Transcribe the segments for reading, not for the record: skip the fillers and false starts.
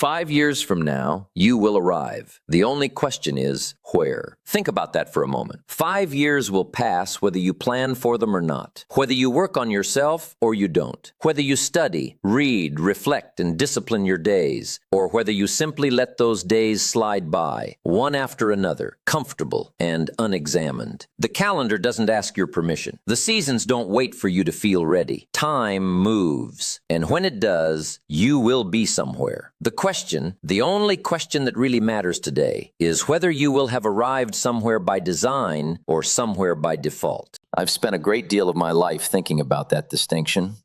5 years from now, you will arrive. The only question is, where? Think about that for a moment. 5 years will pass whether you plan for them or not, whether you work on yourself or you don't, whether you study, read, reflect, and discipline your days, or whether you simply let those days slide by, one after another, comfortable and unexamined. The calendar doesn't ask your permission. The seasons don't wait for you to feel ready. Time moves, and when it does, you will be somewhere. The only question that really matters today is whether you will have arrived somewhere by design or somewhere by default. I've spent a great deal of my life thinking about that distinction.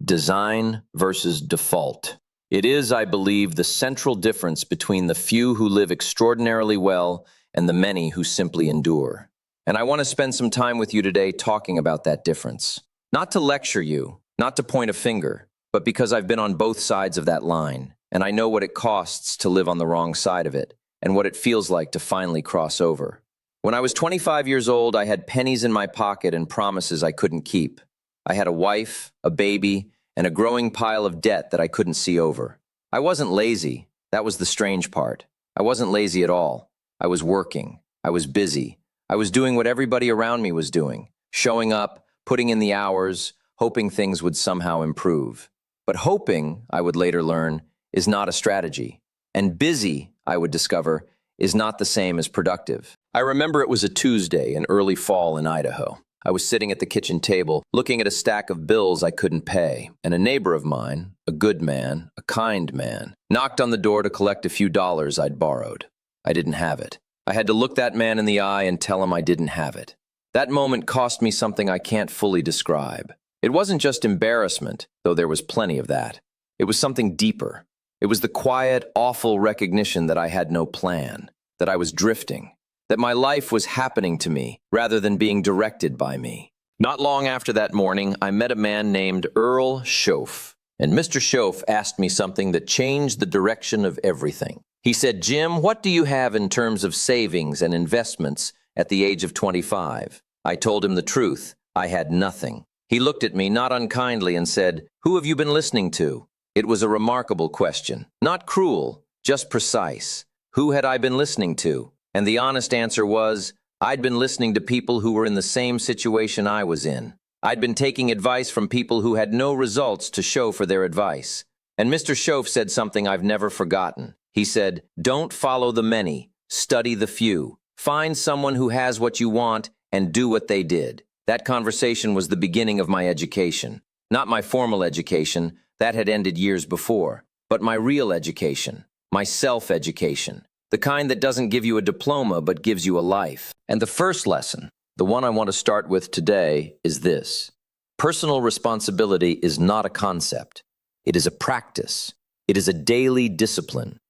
Design versus default. It is, I believe, the central difference between the few who live extraordinarily well and the many who simply endure. And I want to spend some time with you today talking about that difference. Not to lecture you, not to point a finger, but because I've been on both sides of that line. And I know what it costs to live on the wrong side of it, and what it feels like to finally cross over. When I was 25 years old, I had pennies in my pocket and promises I couldn't keep. I had a wife, a baby, and a growing pile of debt that I couldn't see over. I wasn't lazy. That was the strange part. I wasn't lazy at all. I was working. I was busy. I was doing what everybody around me was doing, showing up, putting in the hours, hoping things would somehow improve. But hoping, I would later learn, is not a strategy. And busy, I would discover, is not the same as productive. I remember it was a Tuesday in early fall in Idaho. I was sitting at the kitchen table, looking at a stack of bills I couldn't pay, and a neighbor of mine, a good man, a kind man, knocked on the door to collect a few dollars I'd borrowed. I didn't have it. I had to look that man in the eye and tell him I didn't have it. That moment cost me something I can't fully describe. It wasn't just embarrassment, though there was plenty of that. It was something deeper. It was the quiet, awful recognition that I had no plan, that I was drifting, that my life was happening to me rather than being directed by me. Not long after that morning, I met a man named Earl Schoaf, and Mr. Schoaf asked me something that changed the direction of everything. He said, "Jim, what do you have in terms of savings and investments at the age of 25? I told him the truth. I had nothing. He looked at me not unkindly and said, "Who have you been listening to?" It was a remarkable question. Not cruel, just precise. Who had I been listening to? And the honest answer was, I'd been listening to people who were in the same situation I was in. I'd been taking advice from people who had no results to show for their advice. And Mr. Schoaf said something I've never forgotten. He said, "Don't follow the many, study the few. Find someone who has what you want and do what they did." That conversation was the beginning of my education. Not my formal education, that had ended years before, but my real education, my self-education, the kind that doesn't give you a diploma but gives you a life. And the first lesson, the one I want to start with today, is this. Personal responsibility is not a concept. It is a practice. It is a daily discipline.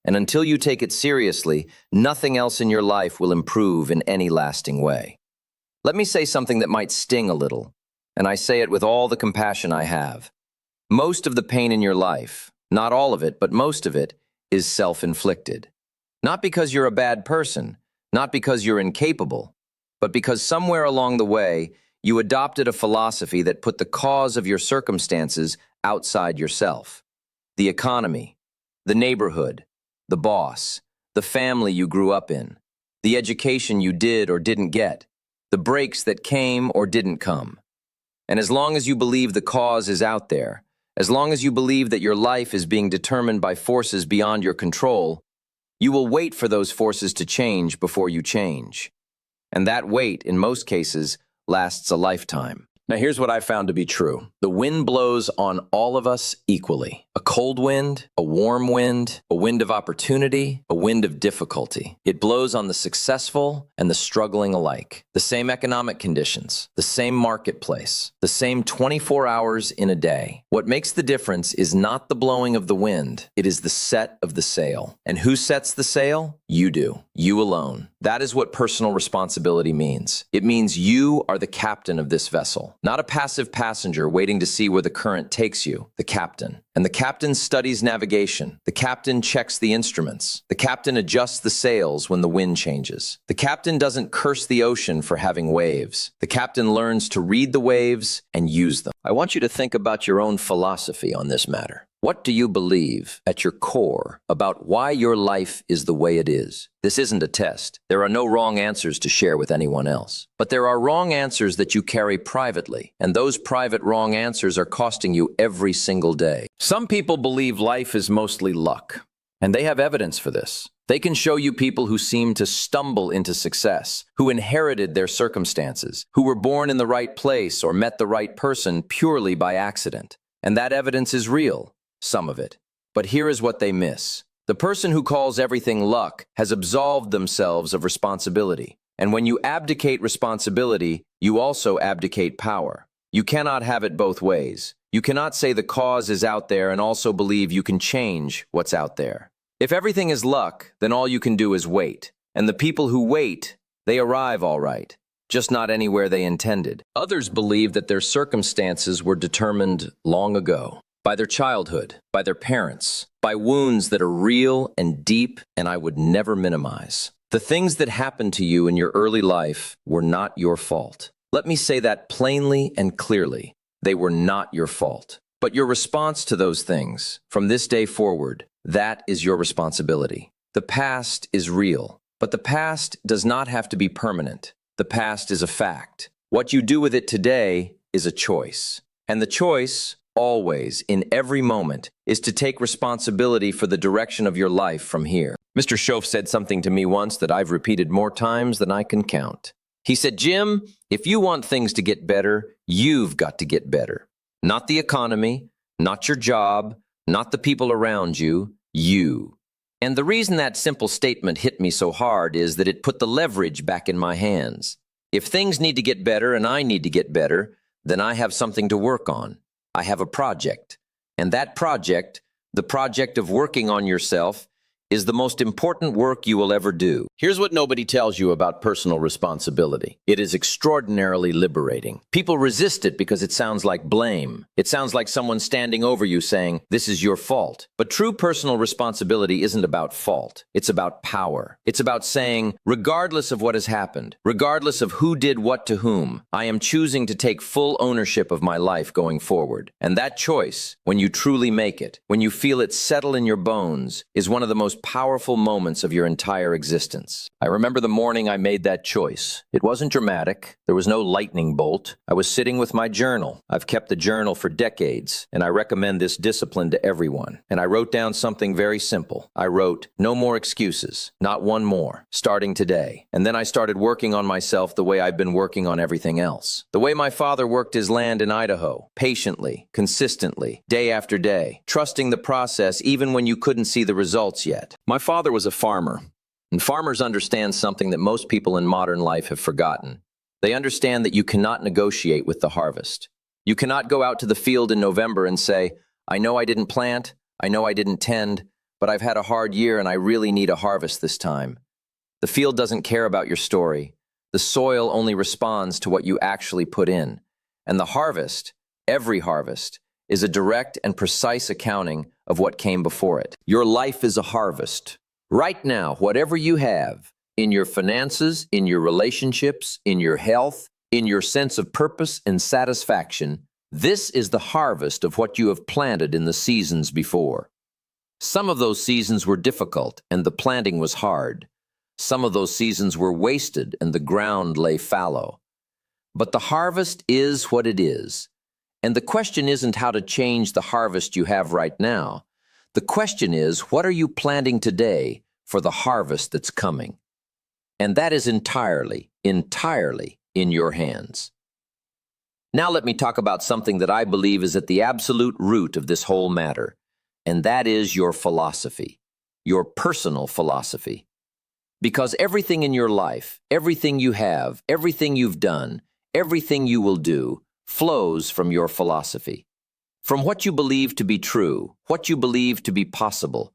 And until you take it seriously, nothing else in your life will improve in any lasting way. Let me say something that might sting a little, and I say it with all the compassion I have. Most of the pain in your life, not all of it, but most of it, is self-inflicted. Not because you're a bad person, not because you're incapable, but because somewhere along the way, you adopted a philosophy that put the cause of your circumstances outside yourself. The economy, the neighborhood, the boss, the family you grew up in, the education you did or didn't get, the breaks that came or didn't come. And as long as you believe the cause is out there, as long as you believe that your life is being determined by forces beyond your control, you will wait for those forces to change before you change. And that wait, in most cases, lasts a lifetime. Now here's what I found to be true. The wind blows on all of us equally. A cold wind, a warm wind, a wind of opportunity, a wind of difficulty. It blows on the successful and the struggling alike. The same economic conditions, the same marketplace, the same 24 hours in a day. What makes the difference is not the blowing of the wind, it is the set of the sail. And who sets the sail? You do. You alone. That is what personal responsibility means. It means you are the captain of this vessel, not a passive passenger waiting to see where the current takes you, the captain. And the captain studies navigation. The captain checks the instruments. The captain adjusts the sails when the wind changes. The captain doesn't curse the ocean for having waves. The captain learns to read the waves and use them. I want you to think about your own philosophy on this matter. What do you believe at your core about why your life is the way it is? This isn't a test. There are no wrong answers to share with anyone else. But there are wrong answers that you carry privately, and those private wrong answers are costing you every single day. Some people believe life is mostly luck, and they have evidence for this. They can show you people who seem to stumble into success, who inherited their circumstances, who were born in the right place or met the right person purely by accident. And that evidence is real, some of it. But here is what they miss. The person who calls everything luck has absolved themselves of responsibility. And when you abdicate responsibility, you also abdicate power. You cannot have it both ways. You cannot say the cause is out there and also believe you can change what's out there. If everything is luck, then all you can do is wait. And the people who wait, they arrive all right, just not anywhere they intended. Others believe that their circumstances were determined long ago, by their childhood, by their parents, by wounds that are real and deep and I would never minimize. The things that happened to you in your early life were not your fault. Let me say that plainly and clearly. They were not your fault. But your response to those things, from this day forward, that is your responsibility. The past is real, but the past does not have to be permanent. The past is a fact. What you do with it today is a choice. And the choice, always, in every moment, is to take responsibility for the direction of your life from here. Mr. Schoaf said something to me once that I've repeated more times than I can count. He said, Jim, if you want things to get better, you've got to get better. Not the economy, not your job, not the people around you, you. And the reason that simple statement hit me so hard is that it put the leverage back in my hands. If things need to get better and I need to get better, then I have something to work on. I have a project. And that project, the project of working on yourself, is the most important work you will ever do. Here's what nobody tells you about personal responsibility. It is extraordinarily liberating. People resist it because it sounds like blame. It sounds like someone standing over you saying, this is your fault. But true personal responsibility isn't about fault. It's about power. It's about saying, regardless of what has happened, regardless of who did what to whom, I am choosing to take full ownership of my life going forward. And that choice, when you truly make it, when you feel it settle in your bones, is one of the most powerful moments of your entire existence. I remember the morning I made that choice. It wasn't dramatic. There was no lightning bolt. I was sitting with my journal. I've kept the journal for decades, and I recommend this discipline to everyone. And I wrote down something very simple. I wrote, no more excuses, not one more, starting today. And then I started working on myself the way I've been working on everything else. The way my father worked his land in Idaho, patiently, consistently, day after day, trusting the process even when you couldn't see the results yet. My father was a farmer, and farmers understand something that most people in modern life have forgotten. They understand that you cannot negotiate with the harvest. You cannot go out to the field in November and say, I know I didn't plant, I know I didn't tend, but I've had a hard year and I really need a harvest this time. The field doesn't care about your story. The soil only responds to what you actually put in. And the harvest, every harvest, is a direct and precise accounting of what came before it. Your life is a harvest. Right now, whatever you have, in your finances, in your relationships, in your health, in your sense of purpose and satisfaction, this is the harvest of what you have planted in the seasons before. Some of those seasons were difficult and the planting was hard. Some of those seasons were wasted and the ground lay fallow. But the harvest is what it is. And the question isn't how to change the harvest you have right now. The question is, what are you planting today for the harvest that's coming? And that is entirely in your hands. Now let me talk about something that I believe is at the absolute root of this whole matter, and that is your philosophy, your personal philosophy. Because everything in your life, everything you have, everything you've done, everything you will do, flows from your philosophy. From what you believe to be true, what you believe to be possible,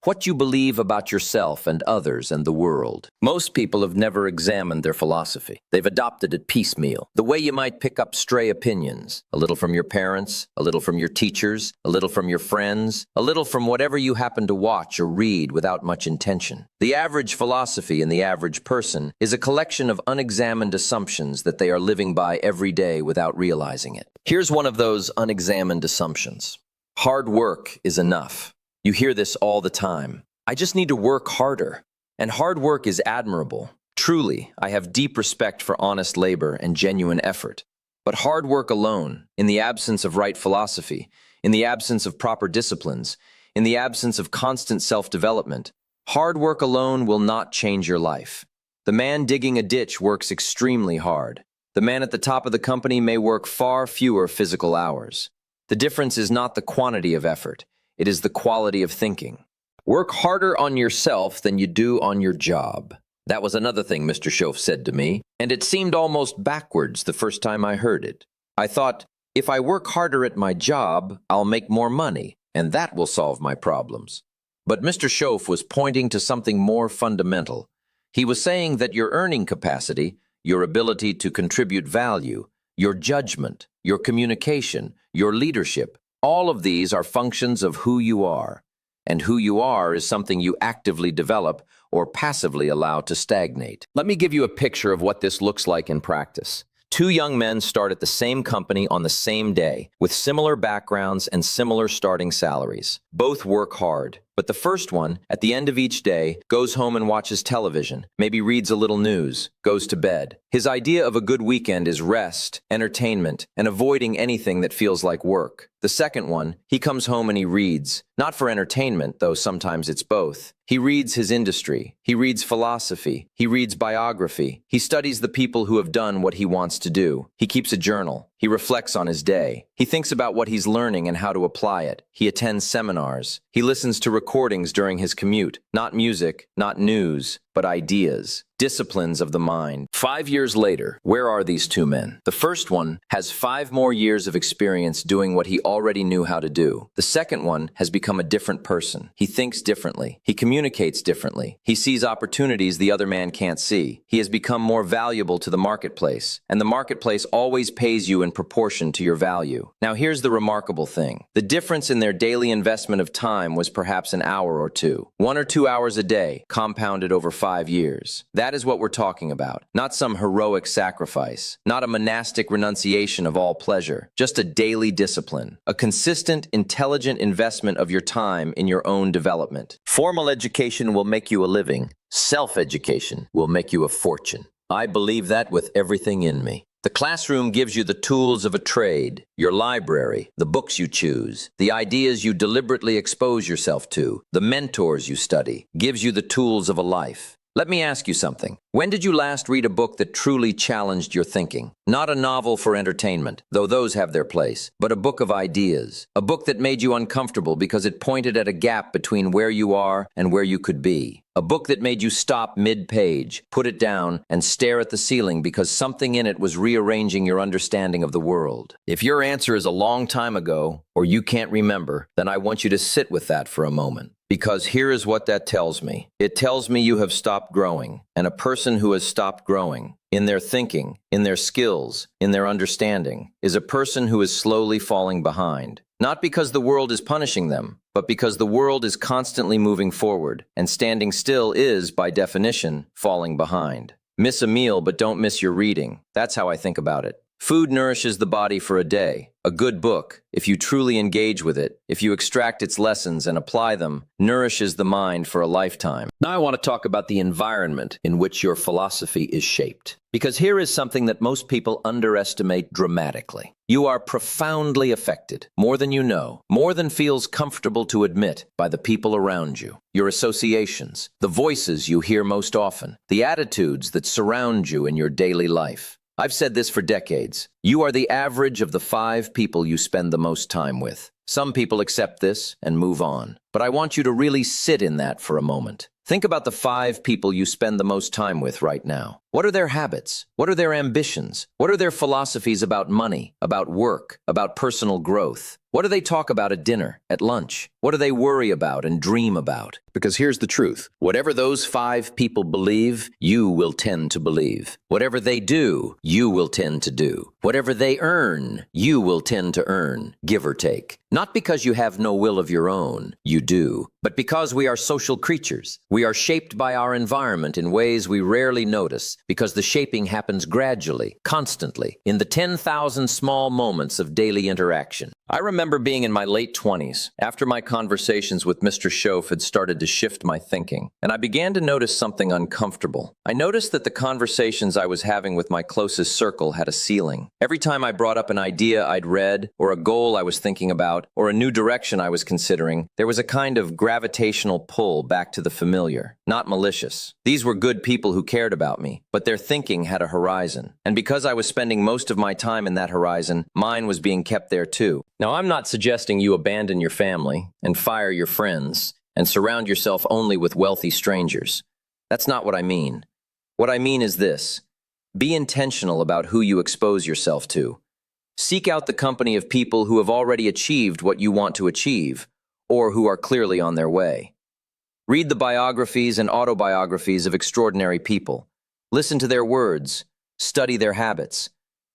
what you believe about yourself and others and the world. Most people have never examined their philosophy. They've adopted it piecemeal, the way you might pick up stray opinions, a little from your parents, a little from your teachers, a little from your friends, a little from whatever you happen to watch or read without much intention. The average philosophy in the average person is a collection of unexamined assumptions that they are living by every day without realizing it. Here's one of those unexamined assumptions. Hard work is enough. You hear this all the time. I just need to work harder. And hard work is admirable. Truly, I have deep respect for honest labor and genuine effort. But hard work alone, in the absence of right philosophy, in the absence of proper disciplines, in the absence of constant self-development, hard work alone will not change your life. The man digging a ditch works extremely hard. The man at the top of the company may work far fewer physical hours. The difference is not the quantity of effort. It is the quality of thinking. Work harder on yourself than you do on your job. That was another thing Mr. Schoaf said to me, and it seemed almost backwards the first time I heard it. I thought, if I work harder at my job, I'll make more money, and that will solve my problems. But Mr. Schoaf was pointing to something more fundamental. He was saying that your earning capacity, your ability to contribute value, your judgment, your communication, your leadership, all of these are functions of who you are, and who you are is something you actively develop or passively allow to stagnate. Let me give you a picture of what this looks like in practice. Two young men start at the same company on the same day, with similar backgrounds and similar starting salaries. Both work hard, but the first one, at the end of each day, goes home and watches television, maybe reads a little news, goes to bed. His idea of a good weekend is rest, entertainment, and avoiding anything that feels like work. The second one, he comes home and he reads, not for entertainment, though sometimes it's both. He reads his industry, he reads philosophy, he reads biography, he studies the people who have done what he wants to do. He keeps a journal, he reflects on his day, he thinks about what he's learning and how to apply it, he attends seminars, he listens to recordings during his commute, not music, not news, but ideas, disciplines of the mind. 5 years later, where are these two men? The first one has 5 more years of experience doing what he already knew how to do. The second one has become a different person. He thinks differently. He communicates differently. He sees opportunities the other man can't see. He has become more valuable to the marketplace, and the marketplace always pays you in proportion to your value. Now here's the remarkable thing. The difference in their daily investment of time was perhaps an hour or two. 1 or 2 hours a day, compounded over 5 years. That is what we're talking about. Not some heroic sacrifice. Not a monastic renunciation of all pleasure. Just a daily discipline. A consistent, intelligent investment of your time in your own development. Formal education will make you a living. Self-education will make you a fortune. I believe that with everything in me. The classroom gives you the tools of a trade, your library, the books you choose, the ideas you deliberately expose yourself to, the mentors you study, gives you the tools of a life. Let me ask you something. When did you last read a book that truly challenged your thinking? Not a novel for entertainment, though those have their place, but a book of ideas. A book that made you uncomfortable because it pointed at a gap between where you are and where you could be. A book that made you stop mid-page, put it down, and stare at the ceiling because something in it was rearranging your understanding of the world. If your answer is a long time ago, or you can't remember, then I want you to sit with that for a moment. Because here is what that tells me. It tells me you have stopped growing, and a person who has stopped growing, in their thinking, in their skills, in their understanding, is a person who is slowly falling behind. Not because the world is punishing them, but because the world is constantly moving forward, and standing still is, by definition, falling behind. Miss a meal, but don't miss your reading. That's how I think about it. Food nourishes the body for a day. A good book, if you truly engage with it, if you extract its lessons and apply them, nourishes the mind for a lifetime. Now I want to talk about the environment in which your philosophy is shaped. Because here is something that most people underestimate dramatically. You are profoundly affected, more than you know, more than feels comfortable to admit, by the people around you. Your associations, the voices you hear most often, the attitudes that surround you in your daily life. I've said this for decades. You are the average of the 5 people you spend the most time with. Some people accept this and move on. But I want you to really sit in that for a moment. Think about the 5 people you spend the most time with right now. What are their habits? What are their ambitions? What are their philosophies about money, about work, about personal growth? What do they talk about at dinner, at lunch? What do they worry about and dream about? Because here's the truth. Whatever those 5 people believe, you will tend to believe. Whatever they do, you will tend to do. Whatever they earn, you will tend to earn, give or take. Not because you have no will of your own, you do, but because we are social creatures. We are shaped by our environment in ways we rarely notice, because the shaping happens gradually, constantly, in the 10,000 small moments of daily interaction. I remember being in my late 20s, after my conversations with Mr. Schoaf had started to shift my thinking, and I began to notice something uncomfortable. I noticed that the conversations I was having with my closest circle had a ceiling. Every time I brought up an idea I'd read, or a goal I was thinking about, or a new direction I was considering, there was a kind of gravitational pull back to the familiar, not malicious. These were good people who cared about me, but their thinking had a horizon. And because I was spending most of my time in that horizon, mine was being kept there too. Now, I'm not suggesting you abandon your family and fire your friends and surround yourself only with wealthy strangers. That's not what I mean. What I mean is this: be intentional about who you expose yourself to. Seek out the company of people who have already achieved what you want to achieve, or who are clearly on their way. Read the biographies and autobiographies of extraordinary people. Listen to their words. Study their habits.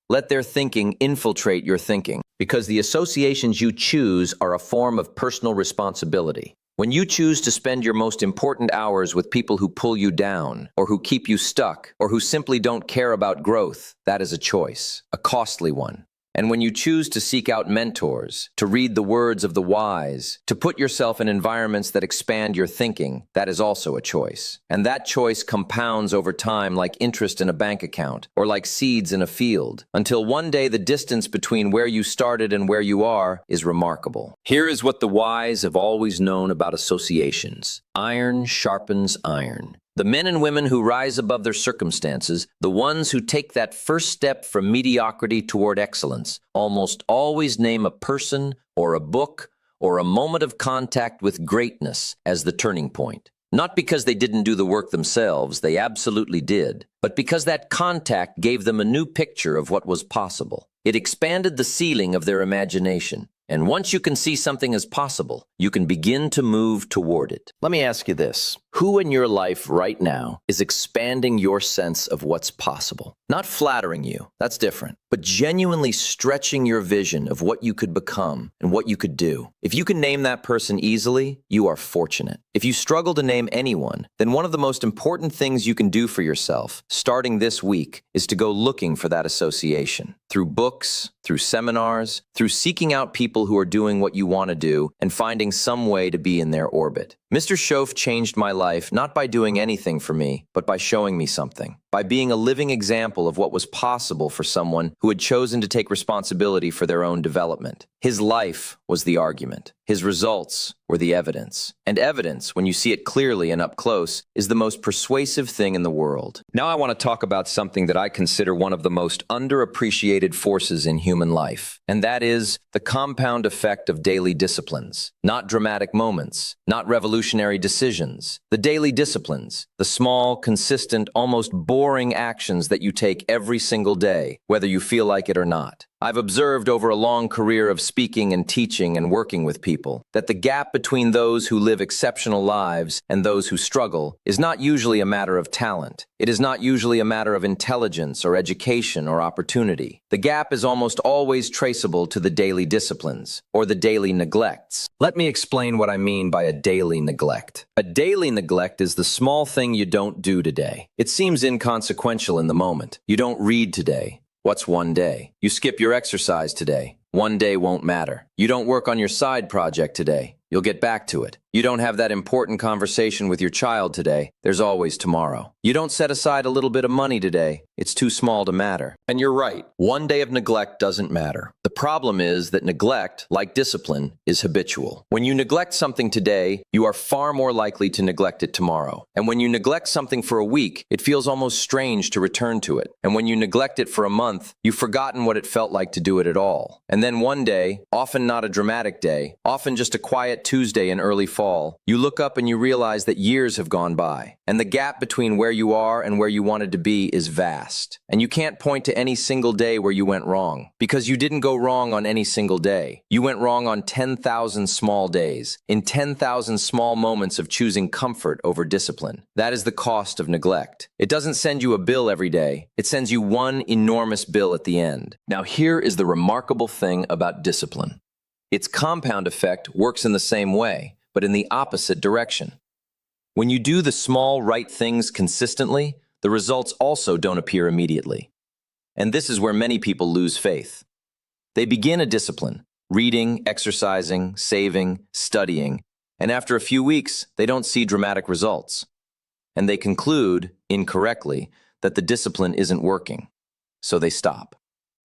Let their thinking infiltrate your thinking, because the associations you choose are a form of personal responsibility. When you choose to spend your most important hours with people who pull you down, or who keep you stuck, or who simply don't care about growth, that is a choice, a costly one. And when you choose to seek out mentors, to read the words of the wise, to put yourself in environments that expand your thinking, that is also a choice. And that choice compounds over time like interest in a bank account, or like seeds in a field, until one day the distance between where you started and where you are is remarkable. Here is what the wise have always known about associations. Iron sharpens iron. The men and women who rise above their circumstances, the ones who take that first step from mediocrity toward excellence, almost always name a person or a book or a moment of contact with greatness as the turning point. Not because they didn't do the work themselves, they absolutely did, but because that contact gave them a new picture of what was possible. It expanded the ceiling of their imagination. And once you can see something as possible, you can begin to move toward it. Let me ask you this. Who in your life right now is expanding your sense of what's possible? Not flattering you, that's different, but genuinely stretching your vision of what you could become and what you could do. If you can name that person easily, you are fortunate. If you struggle to name anyone, then one of the most important things you can do for yourself, starting this week, is to go looking for that association. Through books, through seminars, through seeking out people who are doing what you want to do and finding some way to be in their orbit. Mr. Schoaf changed my life not by doing anything for me, but by showing me something, by being a living example of what was possible for someone who had chosen to take responsibility for their own development. His life was the argument. His results were the evidence. And evidence, when you see it clearly and up close, is the most persuasive thing in the world. Now I want to talk about something that I consider one of the most underappreciated forces in human life, and that is the compound effect of daily disciplines. Not dramatic moments, not revolutionary decisions. The daily disciplines, the small, consistent, almost boring actions that you take every single day, whether you feel like it or not. I've observed over a long career of speaking and teaching and working with people that the gap between those who live exceptional lives and those who struggle is not usually a matter of talent. It is not usually a matter of intelligence or education or opportunity. The gap is almost always traceable to the daily disciplines or the daily neglects. Let me explain what I mean by a daily neglect. A daily neglect is the small thing you don't do today. It seems inconsequential in the moment. You don't read today. What's one day? You skip your exercise today. One day won't matter. You don't work on your side project today. You'll get back to it. You don't have that important conversation with your child today. There's always tomorrow. You don't set aside a little bit of money today. It's too small to matter. And you're right. One day of neglect doesn't matter. The problem is that neglect, like discipline, is habitual. When you neglect something today, you are far more likely to neglect it tomorrow. And when you neglect something for a week, it feels almost strange to return to it. And when you neglect it for a month, you've forgotten what it felt like to do it at all. And then one day, often not a dramatic day, often just a quiet Tuesday in early fall, fall, you look up and you realize that years have gone by, and the gap between where you are and where you wanted to be is vast. And you can't point to any single day where you went wrong, because you didn't go wrong on any single day. You went wrong on 10,000 small days, in 10,000 small moments of choosing comfort over discipline. That is the cost of neglect. It doesn't send you a bill every day. It sends you one enormous bill at the end. Now here is the remarkable thing about discipline. Its compound effect works in the same way, but in the opposite direction. When you do the small right things consistently, the results also don't appear immediately. And this is where many people lose faith. They begin a discipline, reading, exercising, saving, studying, and after a few weeks, they don't see dramatic results. And they conclude, incorrectly, that the discipline isn't working. So they stop.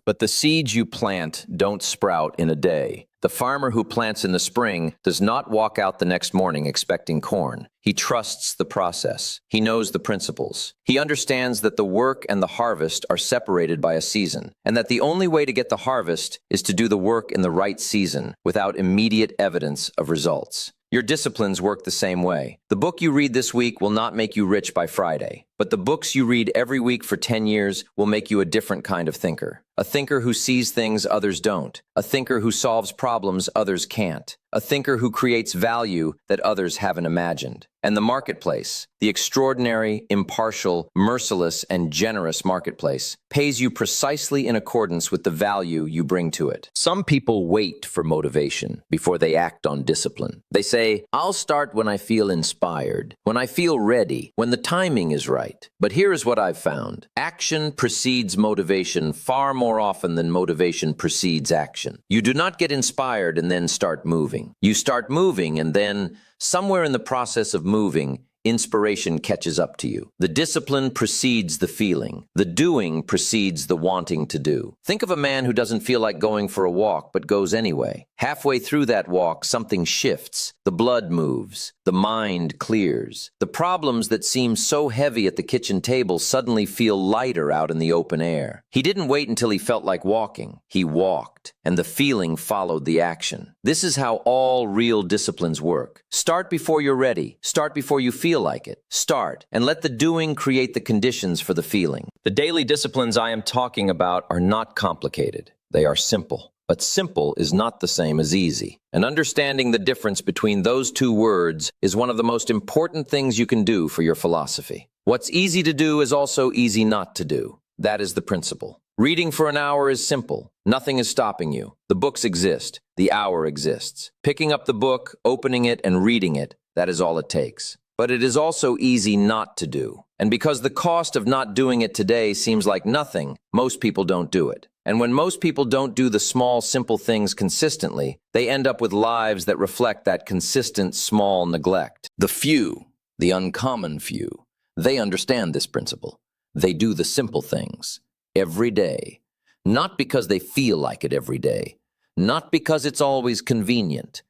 But the seeds you plant don't sprout in a day. The farmer who plants in the spring does not walk out the next morning expecting corn. He trusts the process. He knows the principles. He understands that the work and the harvest are separated by a season, and that the only way to get the harvest is to do the work in the right season without immediate evidence of results. Your disciplines work the same way. The book you read this week will not make you rich by Friday, but the books you read every week for 10 years will make you a different kind of thinker. A thinker who sees things others don't. A thinker who solves problems others can't. A thinker who creates value that others haven't imagined. And the marketplace, the extraordinary, impartial, merciless, and generous marketplace, pays you precisely in accordance with the value you bring to it. Some people wait for motivation before they act on discipline. They say, I'll start when I feel inspired, when I feel ready, when the timing is right. But here is what I've found. Action precedes motivation far more often than motivation precedes action. You do not get inspired and then start moving. You start moving and then, somewhere in the process of moving, inspiration catches up to you. The discipline precedes the feeling. The doing precedes the wanting to do. Think of a man who doesn't feel like going for a walk but goes anyway. Halfway through that walk, something shifts. The blood moves. The mind clears. The problems that seem so heavy at the kitchen table suddenly feel lighter out in the open air. He didn't wait until he felt like walking. He walked, and the feeling followed the action. This is how all real disciplines work. Start before you're ready. Start before you feel like it. Start, and let the doing create the conditions for the feeling. The daily disciplines I am talking about are not complicated. They are simple. But simple is not the same as easy. And understanding the difference between those two words is one of the most important things you can do for your philosophy. What's easy to do is also easy not to do. That is the principle. Reading for an hour is simple. Nothing is stopping you. The books exist. The hour exists. Picking up the book, opening it, and reading it, that is all it takes. But it is also easy not to do. And because the cost of not doing it today seems like nothing, most people don't do it. And when most people don't do the small, simple things consistently, they end up with lives that reflect that consistent, small neglect. The few, the uncommon few, they understand this principle. They do the simple things every day, not because they feel like it every day, not because it's always convenient,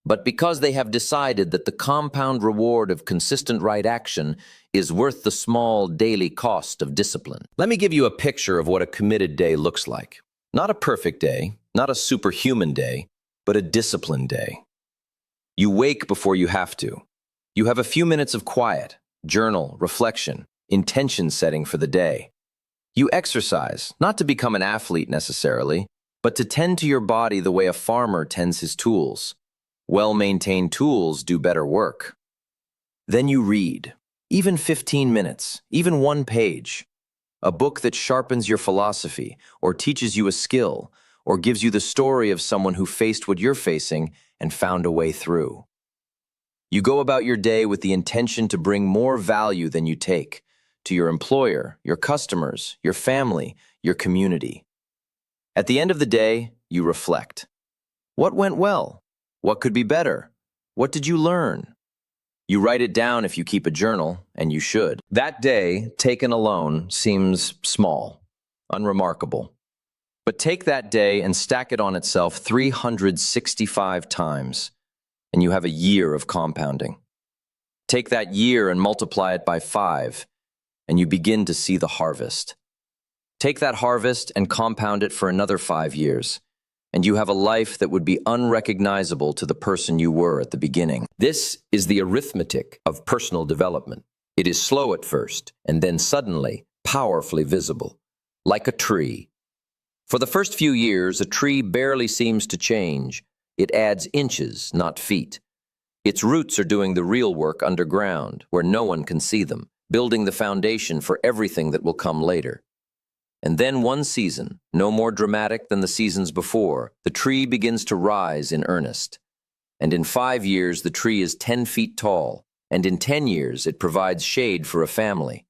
but because they have decided that the compound reward of consistent right action is worth the small daily cost of discipline. Let me give you a picture of what a committed day looks like. Not a perfect day, not a superhuman day, but a disciplined day. You wake before you have to. You have a few minutes of quiet, journal, reflection, intention setting for the day. You exercise, not to become an athlete necessarily, but to tend to your body the way a farmer tends his tools. Well-maintained tools do better work. Then you read, even 15 minutes, even one page. A book that sharpens your philosophy, or teaches you a skill, or gives you the story of someone who faced what you're facing and found a way through. You go about your day with the intention to bring more value than you take to your employer, your customers, your family, your community. At the end of the day, you reflect. What went well? What could be better? What did you learn? You write it down if you keep a journal, and you should. That day, taken alone, seems small, unremarkable. But take that day and stack it on itself 365 times, and you have a year of compounding. Take that year and multiply it by 5, and you begin to see the harvest. Take that harvest and compound it for another 5 years, and you have a life that would be unrecognizable to the person you were at the beginning. This is the arithmetic of personal development. It is slow at first, and then suddenly, powerfully visible, like a tree. For the first few years, a tree barely seems to change. It adds inches, not feet. Its roots are doing the real work underground, where no one can see them, building the foundation for everything that will come later. And then one season, no more dramatic than the seasons before, the tree begins to rise in earnest. And in 5 years, the tree is 10 feet tall, and in 10 years, it provides shade for a family.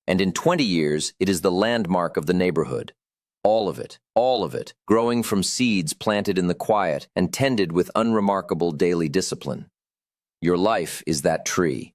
And in 20 years, it is the landmark of the neighborhood. All of it, growing from seeds planted in the quiet and tended with unremarkable daily discipline. Your life is that tree.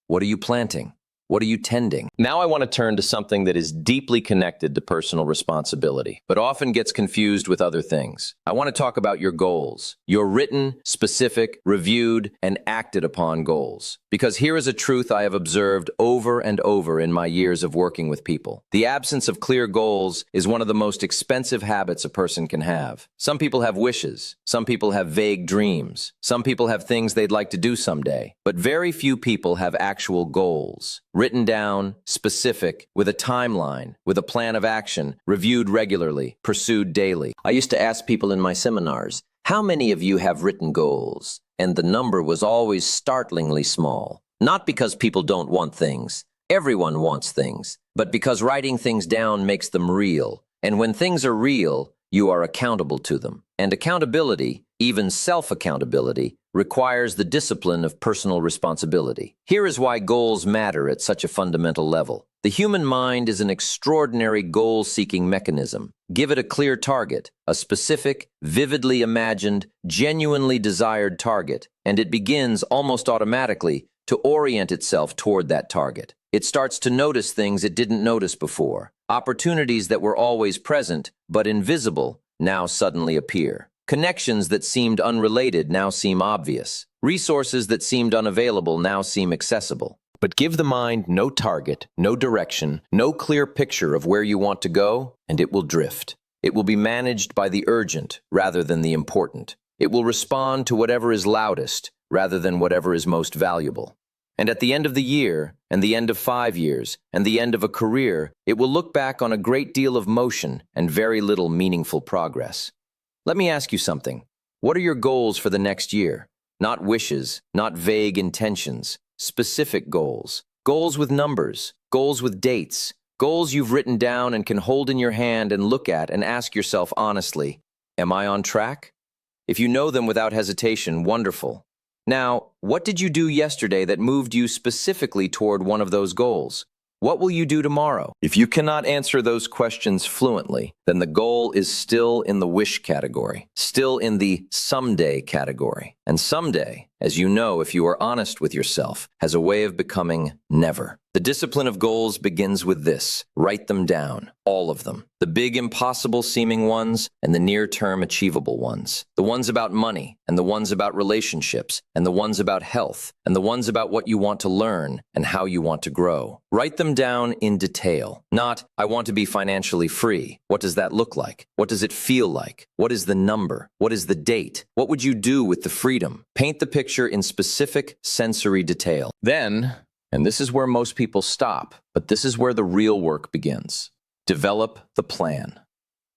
What are you planting? What are you tending? Now I want to turn to something that is deeply connected to personal responsibility, but often gets confused with other things. I want to talk about your goals, your written, specific, reviewed, and acted upon goals. Because here is a truth I have observed over and over in my years of working with people. The absence of clear goals is one of the most expensive habits a person can have. Some people have wishes. Some people have vague dreams. Some people have things they'd like to do someday. But very few people have actual goals. Written down, specific, with a timeline, with a plan of action, reviewed regularly, pursued daily. I used to ask people in my seminars, how many of you have written goals? And the number was always startlingly small. Not because people don't want things. Everyone wants things. But because writing things down makes them real. And when things are real, you are accountable to them. And accountability, even self-accountability, requires the discipline of personal responsibility. Here is why goals matter at such a fundamental level. The human mind is an extraordinary goal-seeking mechanism. Give it a clear target, a specific, vividly imagined, genuinely desired target, and it begins almost automatically to orient itself toward that target. It starts to notice things it didn't notice before. Opportunities that were always present, but invisible, now suddenly appear. Connections that seemed unrelated now seem obvious. Resources that seemed unavailable now seem accessible. But give the mind no target, no direction, no clear picture of where you want to go, and it will drift. It will be managed by the urgent rather than the important. It will respond to whatever is loudest rather than whatever is most valuable. And at the end of the year, and the end of 5 years, and the end of a career, it will look back on a great deal of motion and very little meaningful progress. Let me ask you something. What are your goals for the next year? Not wishes, not vague intentions, specific goals. Goals with numbers, goals with dates, goals you've written down and can hold in your hand and look at and ask yourself honestly, am I on track? If you know them without hesitation, wonderful. Now, what did you do yesterday that moved you specifically toward one of those goals? What will you do tomorrow? If you cannot answer those questions fluently, then the goal is still in the wish category, still in the someday category. And someday, as you know if you are honest with yourself, has a way of becoming never. The discipline of goals begins with this. Write them down, all of them. The big impossible seeming ones and the near-term achievable ones. The ones about money and the ones about relationships and the ones about health and the ones about what you want to learn and how you want to grow. Write them down in detail. Not, I want to be financially free. What does that look like? What does it feel like? What is the number? What is the date? What would you do with the freedom? Paint the picture in specific sensory detail. Then, and this is where most people stop, but this is where the real work begins. Develop the plan.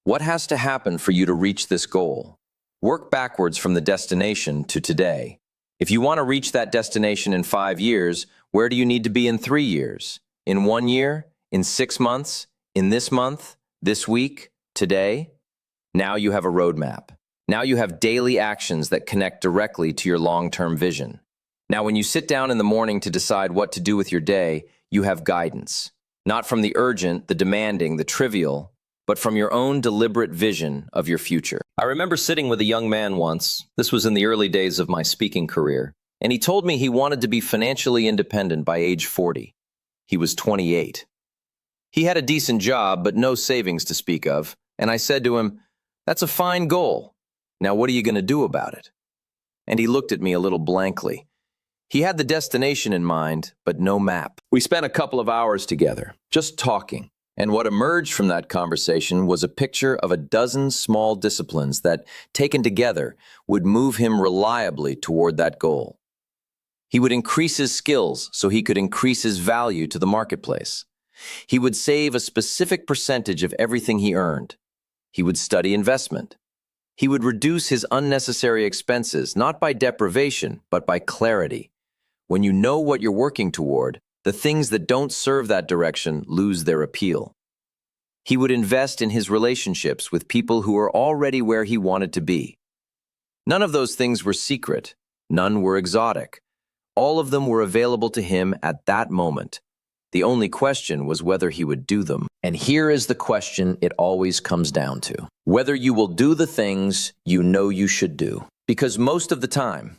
What has to happen for you to reach this goal? Work backwards from the destination to today. If you want to reach that destination in 5 years, where do you need to be in 3 years? In 1 year? In 6 months? In this month? This week? Today? Now you have a roadmap. Now you have daily actions that connect directly to your long-term vision. Now when you sit down in the morning to decide what to do with your day, you have guidance. Not from the urgent, the demanding, the trivial, but from your own deliberate vision of your future. I remember sitting with a young man once, this was in the early days of my speaking career, and he told me he wanted to be financially independent by age 40. He was 28. He had a decent job, but no savings to speak of, and I said to him, "That's a fine goal. Now what are you going to do about it?" And he looked at me a little blankly. He had the destination in mind, but no map. We spent a couple of hours together, just talking, And what emerged from that conversation was a picture of a dozen small disciplines that, taken together, would move him reliably toward that goal. He would increase his skills so he could increase his value to the marketplace. He would save a specific percentage of everything he earned. He would study investment. He would reduce his unnecessary expenses, not by deprivation, but by clarity. When you know what you're working toward, the things that don't serve that direction lose their appeal. He would invest in his relationships with people who are already where he wanted to be. None of those things were secret. None were exotic. All of them were available to him at that moment. The only question was whether he would do them. And here is the question it always comes down to: whether you will do the things you know you should do. Because most of the time,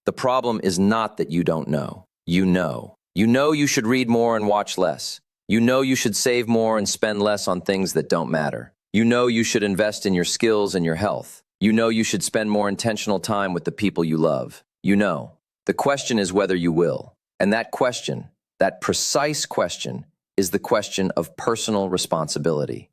the problem is not that you don't know. You know. You know you should read more and watch less. You know you should save more and spend less on things that don't matter. You know you should invest in your skills and your health. You know you should spend more intentional time with the people you love. You know. The question is whether you will. And that question, that precise question, is the question of personal responsibility.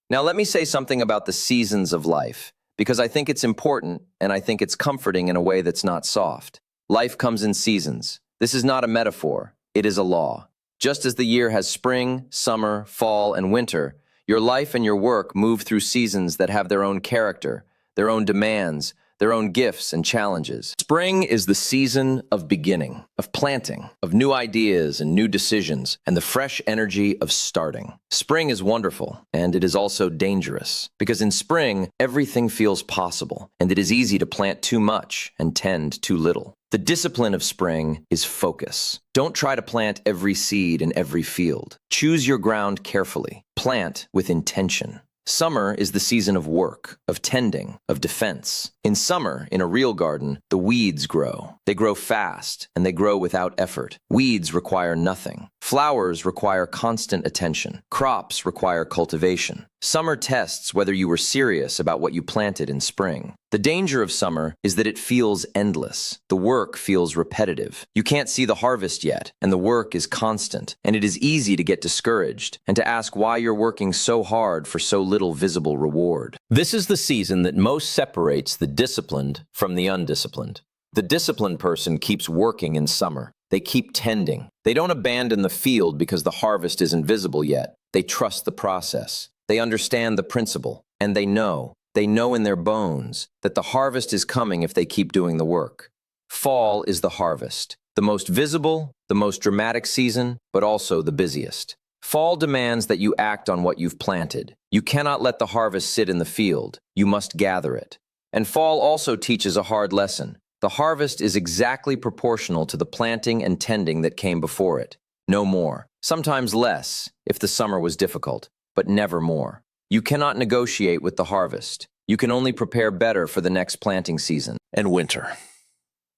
Now let me say something about the seasons of life, because I think it's important and I think it's comforting in a way that's not soft. Life comes in seasons. This is not a metaphor, it is a law. Just as the year has spring, summer, fall, and winter, your life and your work move through seasons that have their own character, their own demands, their own gifts and challenges. Spring is the season of beginning, of planting, of new ideas and new decisions, and the fresh energy of starting. Spring is wonderful, and it is also dangerous, because in spring, everything feels possible, and it is easy to plant too much and tend too little. The discipline of spring is focus. Don't try to plant every seed in every field. Choose your ground carefully. Plant with intention. Summer is the season of work, of tending, of defense. In summer, in a real garden, the weeds grow. They grow fast, and they grow without effort. Weeds require nothing. Flowers require constant attention. Crops require cultivation. Summer tests whether you were serious about what you planted in spring. The danger of summer is that it feels endless. The work feels repetitive. You can't see the harvest yet, and the work is constant, and it is easy to get discouraged and to ask why you're working so hard for so little visible reward. This is the season that most separates the disciplined from the undisciplined. The disciplined person keeps working in summer. They keep tending. They don't abandon the field because the harvest isn't visible yet. They trust the process. They understand the principle, and they know in their bones that the harvest is coming if they keep doing the work. Fall is the harvest, the most visible, the most dramatic season, but also the busiest. Fall demands that you act on what you've planted. You cannot let the harvest sit in the field. You must gather it. And fall also teaches a hard lesson. The harvest is exactly proportional to the planting and tending that came before it. No more. Sometimes less, if the summer was difficult, but never more. You cannot negotiate with the harvest. You can only prepare better for the next planting season. And winter.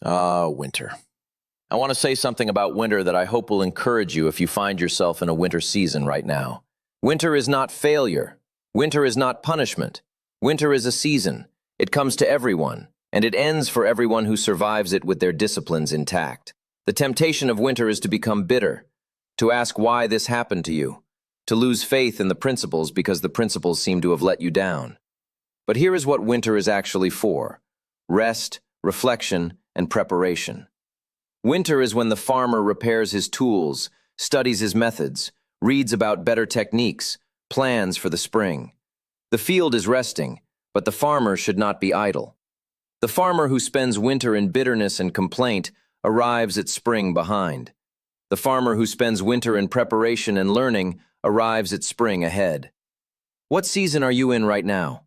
Winter. I want to say something about winter that I hope will encourage you if you find yourself in a winter season right now. Winter is not failure. Winter is not punishment. Winter is a season. It comes to everyone, and it ends for everyone who survives it with their disciplines intact. The temptation of winter is to become bitter, to ask why this happened to you, to lose faith in the principles because the principles seem to have let you down. But here is what winter is actually for: rest, reflection, and preparation. Winter is when the farmer repairs his tools, studies his methods, reads about better techniques, plans for the spring. The field is resting, but the farmer should not be idle. The farmer who spends winter in bitterness and complaint arrives at spring behind. The farmer who spends winter in preparation and learning arrives at spring ahead. What season are you in right now?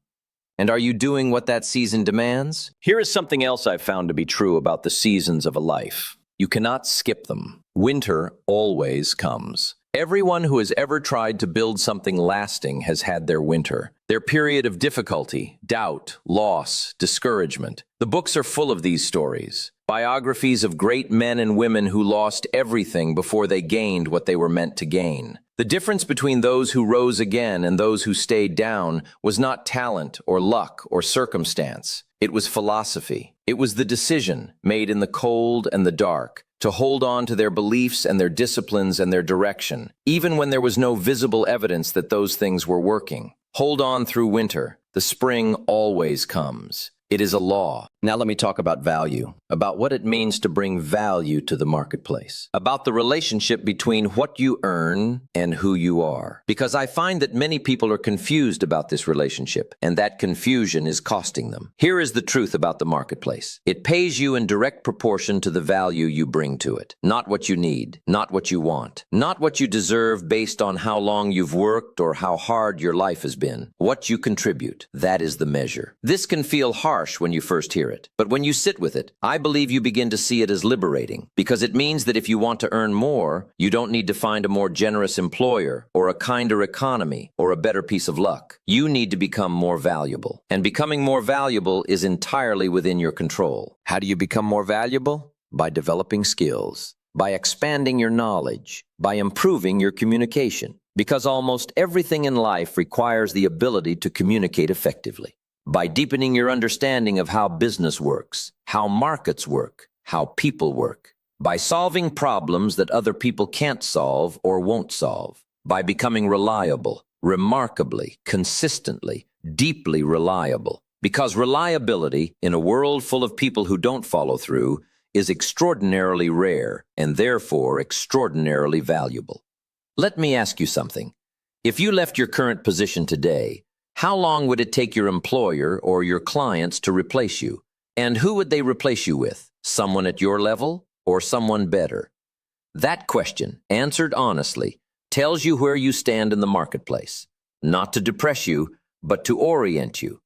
And are you doing what that season demands? Here is something else I've found to be true about the seasons of a life. You cannot skip them. Winter always comes. Everyone who has ever tried to build something lasting has had their winter, their period of difficulty, doubt, loss, discouragement. The books are full of these stories. Biographies of great men and women who lost everything before they gained what they were meant to gain. The difference between those who rose again and those who stayed down was not talent or luck or circumstance. It was philosophy. It was the decision, made in the cold and the dark, to hold on to their beliefs and their disciplines and their direction, even when there was no visible evidence that those things were working. Hold on through winter. The spring always comes. It is a law. Now let me talk about value, about what it means to bring value to the marketplace, about the relationship between what you earn and who you are. Because I find that many people are confused about this relationship, and that confusion is costing them. Here is the truth about the marketplace. It pays you in direct proportion to the value you bring to it, not what you need, not what you want, not what you deserve based on how long you've worked or how hard your life has been. What you contribute, that is the measure. This can feel harsh when you first hear it, but when you sit with it, I believe you begin to see it as liberating, because it means that if you want to earn more, you don't need to find a more generous employer or a kinder economy or a better piece of luck. You need to become more valuable, and becoming more valuable is entirely within your control. How do you become more valuable? By developing skills, by expanding your knowledge, by improving your communication, because almost everything in life requires the ability to communicate effectively. By deepening your understanding of how business works, how markets work, how people work. By solving problems that other people can't solve or won't solve. By becoming reliable, remarkably, consistently, deeply reliable. Because reliability, in a world full of people who don't follow through, is extraordinarily rare and therefore extraordinarily valuable. Let me ask you something. If you left your current position today, how long would it take your employer or your clients to replace you? And who would they replace you with? Someone at your level or someone better? That question, answered honestly, tells you where you stand in the marketplace. Not to depress you, but to orient you,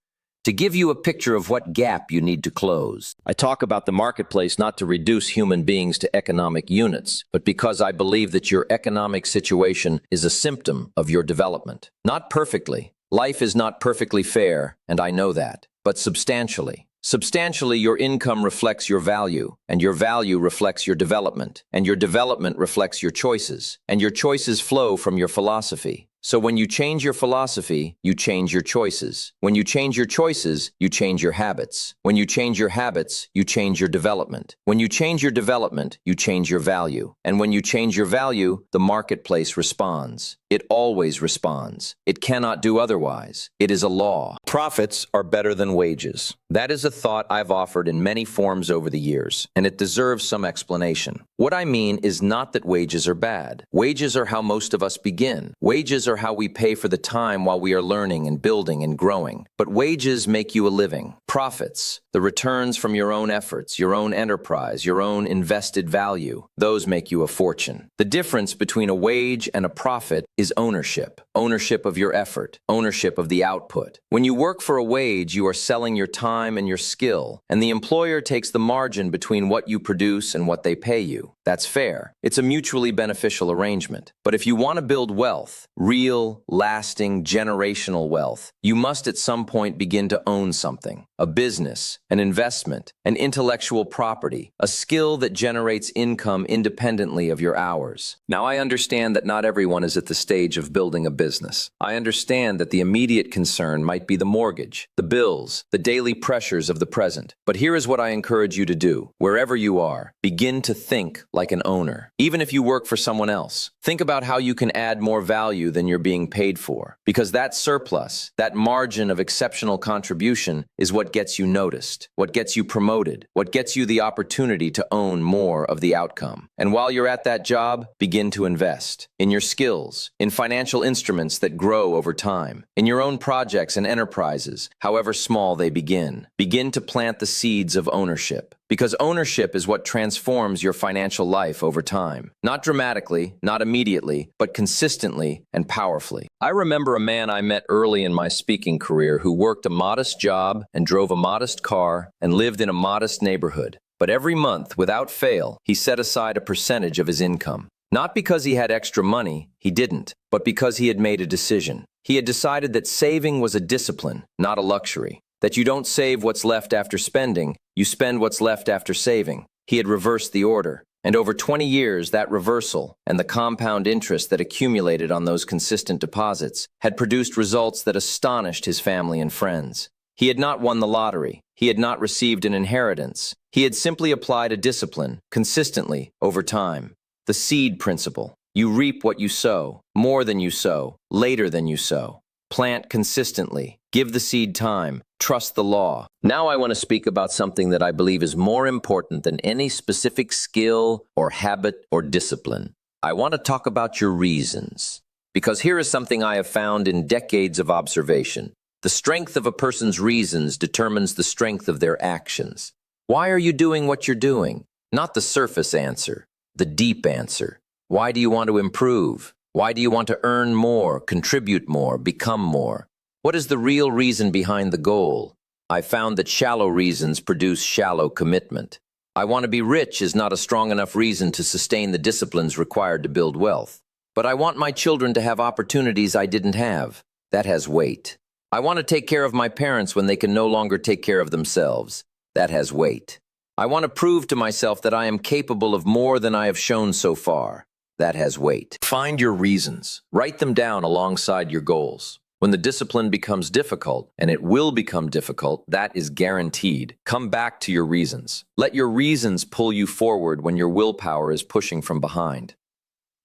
to give you a picture of what gap you need to close. I talk about the marketplace not to reduce human beings to economic units, but because I believe that your economic situation is a symptom of your development. Not perfectly. Life is not perfectly fair, and I know that, but substantially. Substantially, your income reflects your value, and your value reflects your development, and your development reflects your choices, and your choices flow from your philosophy. So when you change your philosophy, you change your choices. When you change your choices, you change your habits. When you change your habits, you change your development. When you change your development, you change your value. And when you change your value, the marketplace responds. It always responds. It cannot do otherwise. It is a law. Profits are better than wages. That is a thought I've offered in many forms over the years, and it deserves some explanation. What I mean is not that wages are bad. Wages are how most of us begin. Wages are how we pay for the time while we are learning and building and growing. But wages make you a living. Profits, the returns from your own efforts, your own enterprise, your own invested value, those make you a fortune. The difference between a wage and a profit is ownership. Ownership of your effort, ownership of the output. When you work for a wage, you are selling your time and your skill, and the employer takes the margin between what you produce and what they pay you. That's fair. It's a mutually beneficial arrangement. But if you want to build wealth, real, lasting, generational wealth, you must at some point begin to own something. A business, an investment, an intellectual property, a skill that generates income independently of your hours. Now, I understand that not everyone is at the stage of building a business. I understand that the immediate concern might be the mortgage, the bills, the daily pressures of the present. But here is what I encourage you to do. Wherever you are, begin to think like an owner. Even if you work for someone else, think about how you can add more value than you're being paid for. Because that surplus, that margin of exceptional contribution, is what gets you noticed, what gets you promoted, what gets you the opportunity to own more of the outcome. And while you're at that job, begin to invest in your skills, in financial instruments that grow over time, in your own projects and enterprises, however small they begin. Begin to plant the seeds of ownership. Because ownership is what transforms your financial life over time. Not dramatically, not immediately, but consistently and powerfully. I remember a man I met early in my speaking career who worked a modest job and drove a modest car and lived in a modest neighborhood. But every month, without fail, he set aside a percentage of his income. Not because he had extra money, he didn't, but because he had made a decision. He had decided that saving was a discipline, not a luxury. That you don't save what's left after spending, you spend what's left after saving. He had reversed the order. And over 20 years, that reversal and the compound interest that accumulated on those consistent deposits had produced results that astonished his family and friends. He had not won the lottery. He had not received an inheritance. He had simply applied a discipline, consistently, over time. The seed principle. You reap what you sow, more than you sow, later than you sow. Plant consistently. Give the seed time. Trust the law. Now I want to speak about something that I believe is more important than any specific skill or habit or discipline. I want to talk about your reasons. Because here is something I have found in decades of observation. The strength of a person's reasons determines the strength of their actions. Why are you doing what you're doing? Not the surface answer, the deep answer. Why do you want to improve? Why do you want to earn more, contribute more, become more? What is the real reason behind the goal? I found that shallow reasons produce shallow commitment. I want to be rich is not a strong enough reason to sustain the disciplines required to build wealth. But I want my children to have opportunities I didn't have. That has weight. I want to take care of my parents when they can no longer take care of themselves. That has weight. I want to prove to myself that I am capable of more than I have shown so far. That has weight. Find your reasons. Write them down alongside your goals. When the discipline becomes difficult, and it will become difficult, that is guaranteed. Come back to your reasons. Let your reasons pull you forward when your willpower is pushing from behind.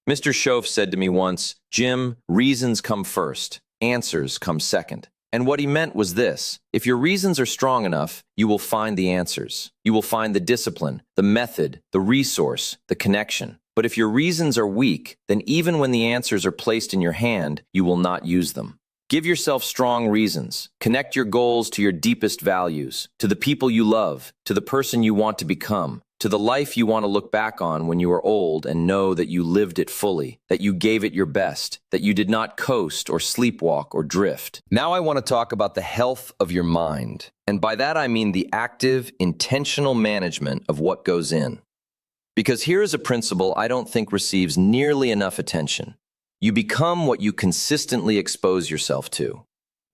Mr. Shoaff said to me once, "Jim, reasons come first, answers come second." And what he meant was this: if your reasons are strong enough, you will find the answers. You will find the discipline, the method, the resource, the connection. But if your reasons are weak, then even when the answers are placed in your hand, you will not use them. Give yourself strong reasons. Connect your goals to your deepest values, to the people you love, to the person you want to become, to the life you want to look back on when you are old and know that you lived it fully, that you gave it your best, that you did not coast or sleepwalk or drift. Now I want to talk about the health of your mind. And by that I mean the active, intentional management of what goes in. Because here is a principle I don't think receives nearly enough attention. You become what you consistently expose yourself to.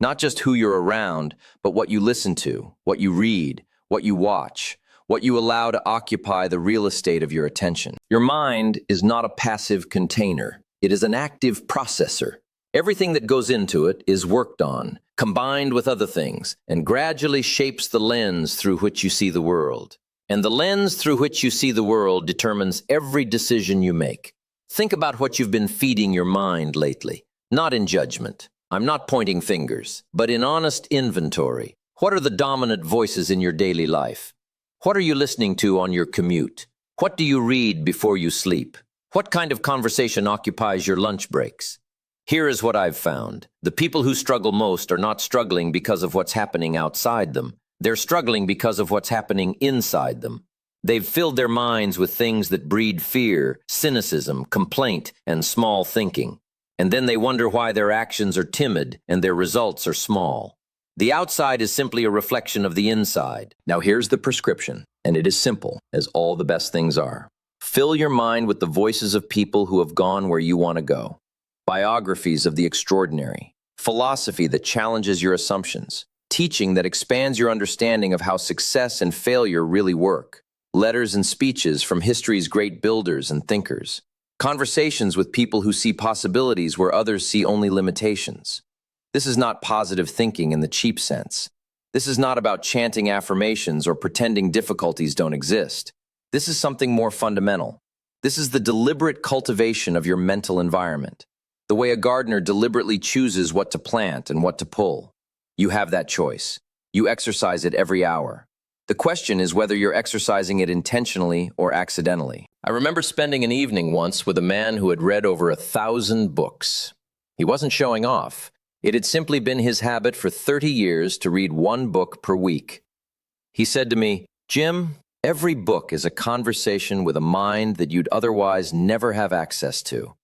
Not just who you're around, but what you listen to, what you read, what you watch, what you allow to occupy the real estate of your attention. Your mind is not a passive container. It is an active processor. Everything that goes into it is worked on, combined with other things, and gradually shapes the lens through which you see the world. And the lens through which you see the world determines every decision you make. Think about what you've been feeding your mind lately. Not in judgment. I'm not pointing fingers, but in honest inventory. What are the dominant voices in your daily life? What are you listening to on your commute? What do you read before you sleep? What kind of conversation occupies your lunch breaks? Here is what I've found. The people who struggle most are not struggling because of what's happening outside them. They're struggling because of what's happening inside them. They've filled their minds with things that breed fear, cynicism, complaint, and small thinking. And then they wonder why their actions are timid and their results are small. The outside is simply a reflection of the inside. Now here's the prescription, and it is simple, as all the best things are. Fill your mind with the voices of people who have gone where you want to go. Biographies of the extraordinary. Philosophy that challenges your assumptions. Teaching that expands your understanding of how success and failure really work. Letters and speeches from history's great builders and thinkers. Conversations with people who see possibilities where others see only limitations. This is not positive thinking in the cheap sense. This is not about chanting affirmations or pretending difficulties don't exist. This is something more fundamental. This is the deliberate cultivation of your mental environment. The way a gardener deliberately chooses what to plant and what to pull. You have that choice. You exercise it every hour. The question is whether you're exercising it intentionally or accidentally. I remember spending an evening once with a man who had read over 1,000 books. He wasn't showing off. It had simply been his habit for 30 years to read one book per week. He said to me, "Jim, every book is a conversation with a mind that you'd otherwise never have access to.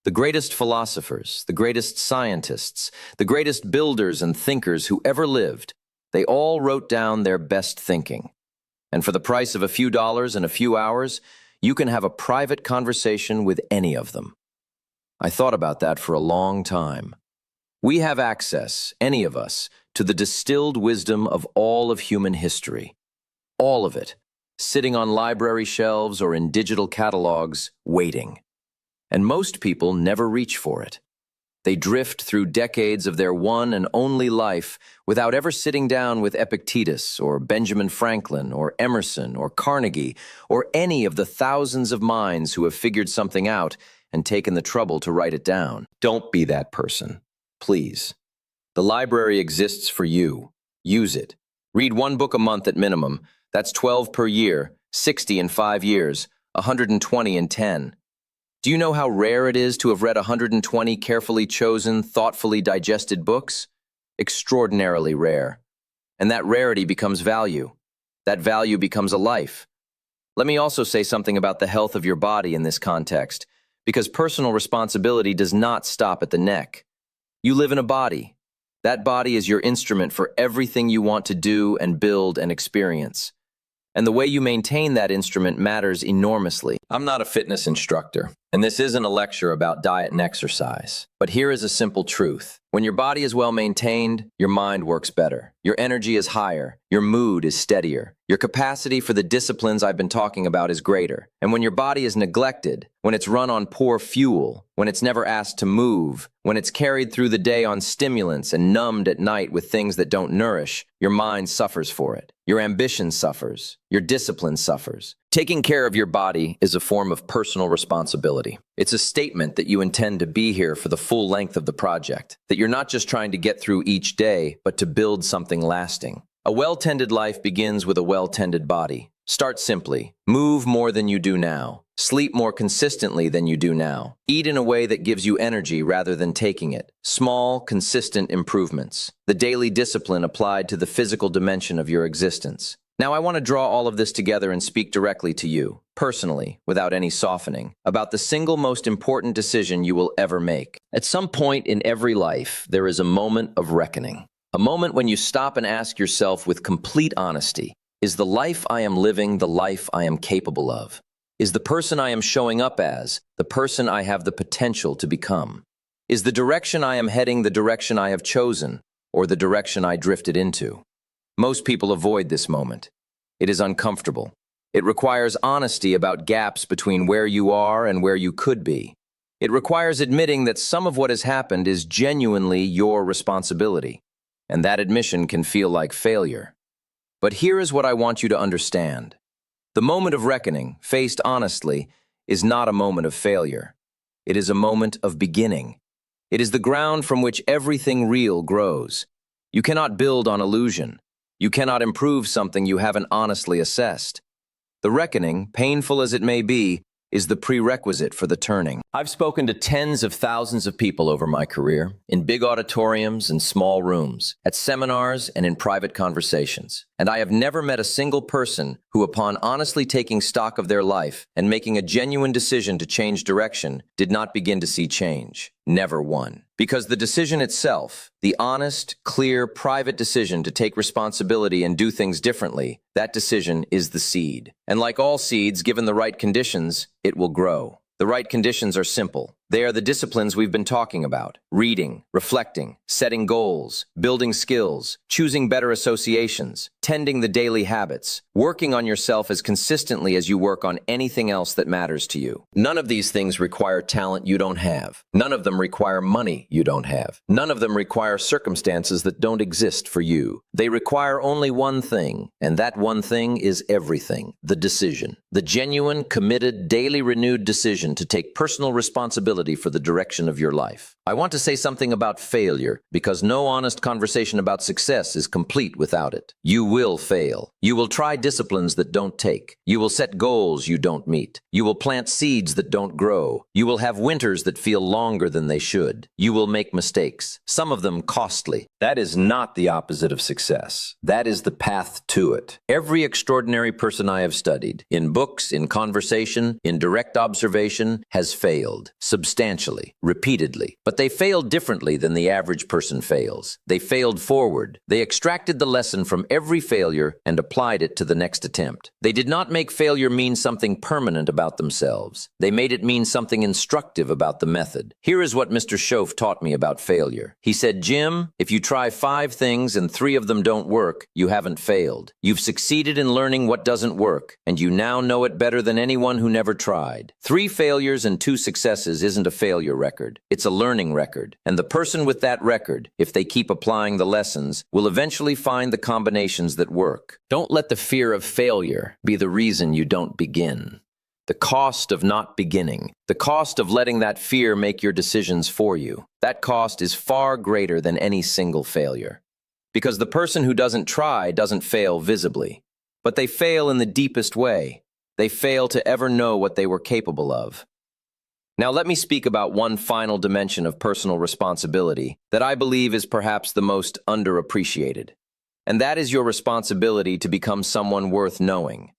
The greatest philosophers, the greatest scientists, the greatest builders and thinkers who ever lived, they all wrote down their best thinking. And for the price of a few dollars and a few hours, you can have a private conversation with any of them." I thought about that for a long time. We have access, any of us, to the distilled wisdom of all of human history. All of it, sitting on library shelves or in digital catalogs, waiting. And most people never reach for it. They drift through decades of their one and only life without ever sitting down with Epictetus or Benjamin Franklin or Emerson or Carnegie or any of the thousands of minds who have figured something out and taken the trouble to write it down. Don't be that person, please. The library exists for you. Use it. Read one book a month at minimum. That's 12 per year, 60 in 5 years, 120 in 10. Do you know how rare it is to have read 120 carefully chosen, thoughtfully digested books? Extraordinarily rare. And that rarity becomes value. That value becomes a life. Let me also say something about the health of your body in this context, because personal responsibility does not stop at the neck. You live in a body. That body is your instrument for everything you want to do and build and experience. And the way you maintain that instrument matters enormously. I'm not a fitness instructor, and this isn't a lecture about diet and exercise. But here is a simple truth. When your body is well maintained, your mind works better. Your energy is higher. Your mood is steadier. Your capacity for the disciplines I've been talking about is greater. And when your body is neglected, when it's run on poor fuel, when it's never asked to move, when it's carried through the day on stimulants and numbed at night with things that don't nourish, your mind suffers for it. Your ambition suffers. Your discipline suffers. Taking care of your body is a form of personal responsibility. It's a statement that you intend to be here for the full length of the project, that you're not just trying to get through each day, but to build something lasting. A well-tended life begins with a well-tended body. Start simply. Move more than you do now. Sleep more consistently than you do now. Eat in a way that gives you energy rather than taking it. Small, consistent improvements. The daily discipline applied to the physical dimension of your existence. Now I want to draw all of this together and speak directly to you, personally, without any softening, about the single most important decision you will ever make. At some point in every life, there is a moment of reckoning. A moment when you stop and ask yourself with complete honesty, is the life I am living the life I am capable of? Is the person I am showing up as the person I have the potential to become? Is the direction I am heading the direction I have chosen, or the direction I drifted into? Most people avoid this moment. It is uncomfortable. It requires honesty about gaps between where you are and where you could be. It requires admitting that some of what has happened is genuinely your responsibility, and that admission can feel like failure. But here is what I want you to understand. The moment of reckoning, faced honestly, is not a moment of failure. It is a moment of beginning. It is the ground from which everything real grows. You cannot build on illusion. You cannot improve something you haven't honestly assessed. The reckoning, painful as it may be, is the prerequisite for the turning. I've spoken to tens of thousands of people over my career, in big auditoriums and small rooms, at seminars and in private conversations. And I have never met a single person who, upon honestly taking stock of their life and making a genuine decision to change direction, did not begin to see change. Never one. Because the decision itself, the honest, clear, private decision to take responsibility and do things differently, that decision is the seed. And like all seeds, given the right conditions, it will grow. The right conditions are simple. They are the disciplines we've been talking about: reading, reflecting, setting goals, building skills, choosing better associations, tending the daily habits, working on yourself as consistently as you work on anything else that matters to you. None of these things require talent you don't have. None of them require money you don't have. None of them require circumstances that don't exist for you. They require only one thing, and that one thing is everything: the decision. The genuine, committed, daily renewed decision to take personal responsibility for the direction of your life. I want to say something about failure, because no honest conversation about success is complete without it. You will fail. You will try disciplines that don't take. You will set goals you don't meet. You will plant seeds that don't grow. You will have winters that feel longer than they should. You will make mistakes, some of them costly. That is not the opposite of success. That is the path to it. Every extraordinary person I have studied, in books, in conversation, in direct observation, has failed, substantially, repeatedly. But they failed differently than the average person fails. They failed forward. They extracted the lesson from every failure and applied it to the next attempt. They did not make failure mean something permanent about themselves. They made it mean something instructive about the method. Here is what Mr. Schoaf taught me about failure. He said, "Jim, if you try 5 things and 3 of them don't work, you haven't failed. You've succeeded in learning what doesn't work, and you now know it better than anyone who never tried. 3 failures and 2 successes isn't isn't a failure record. It's a learning record. And the person with that record, if they keep applying the lessons, will eventually find the combinations that work. Don't let the fear of failure be the reason you don't begin. The cost of not beginning, the cost of letting that fear make your decisions for you, that cost is far greater than any single failure. Because the person who doesn't try doesn't fail visibly, but they fail in the deepest way. They fail to ever know what they were capable of. Now let me speak about one final dimension of personal responsibility that I believe is perhaps the most underappreciated. And that is your responsibility to become someone worth knowing,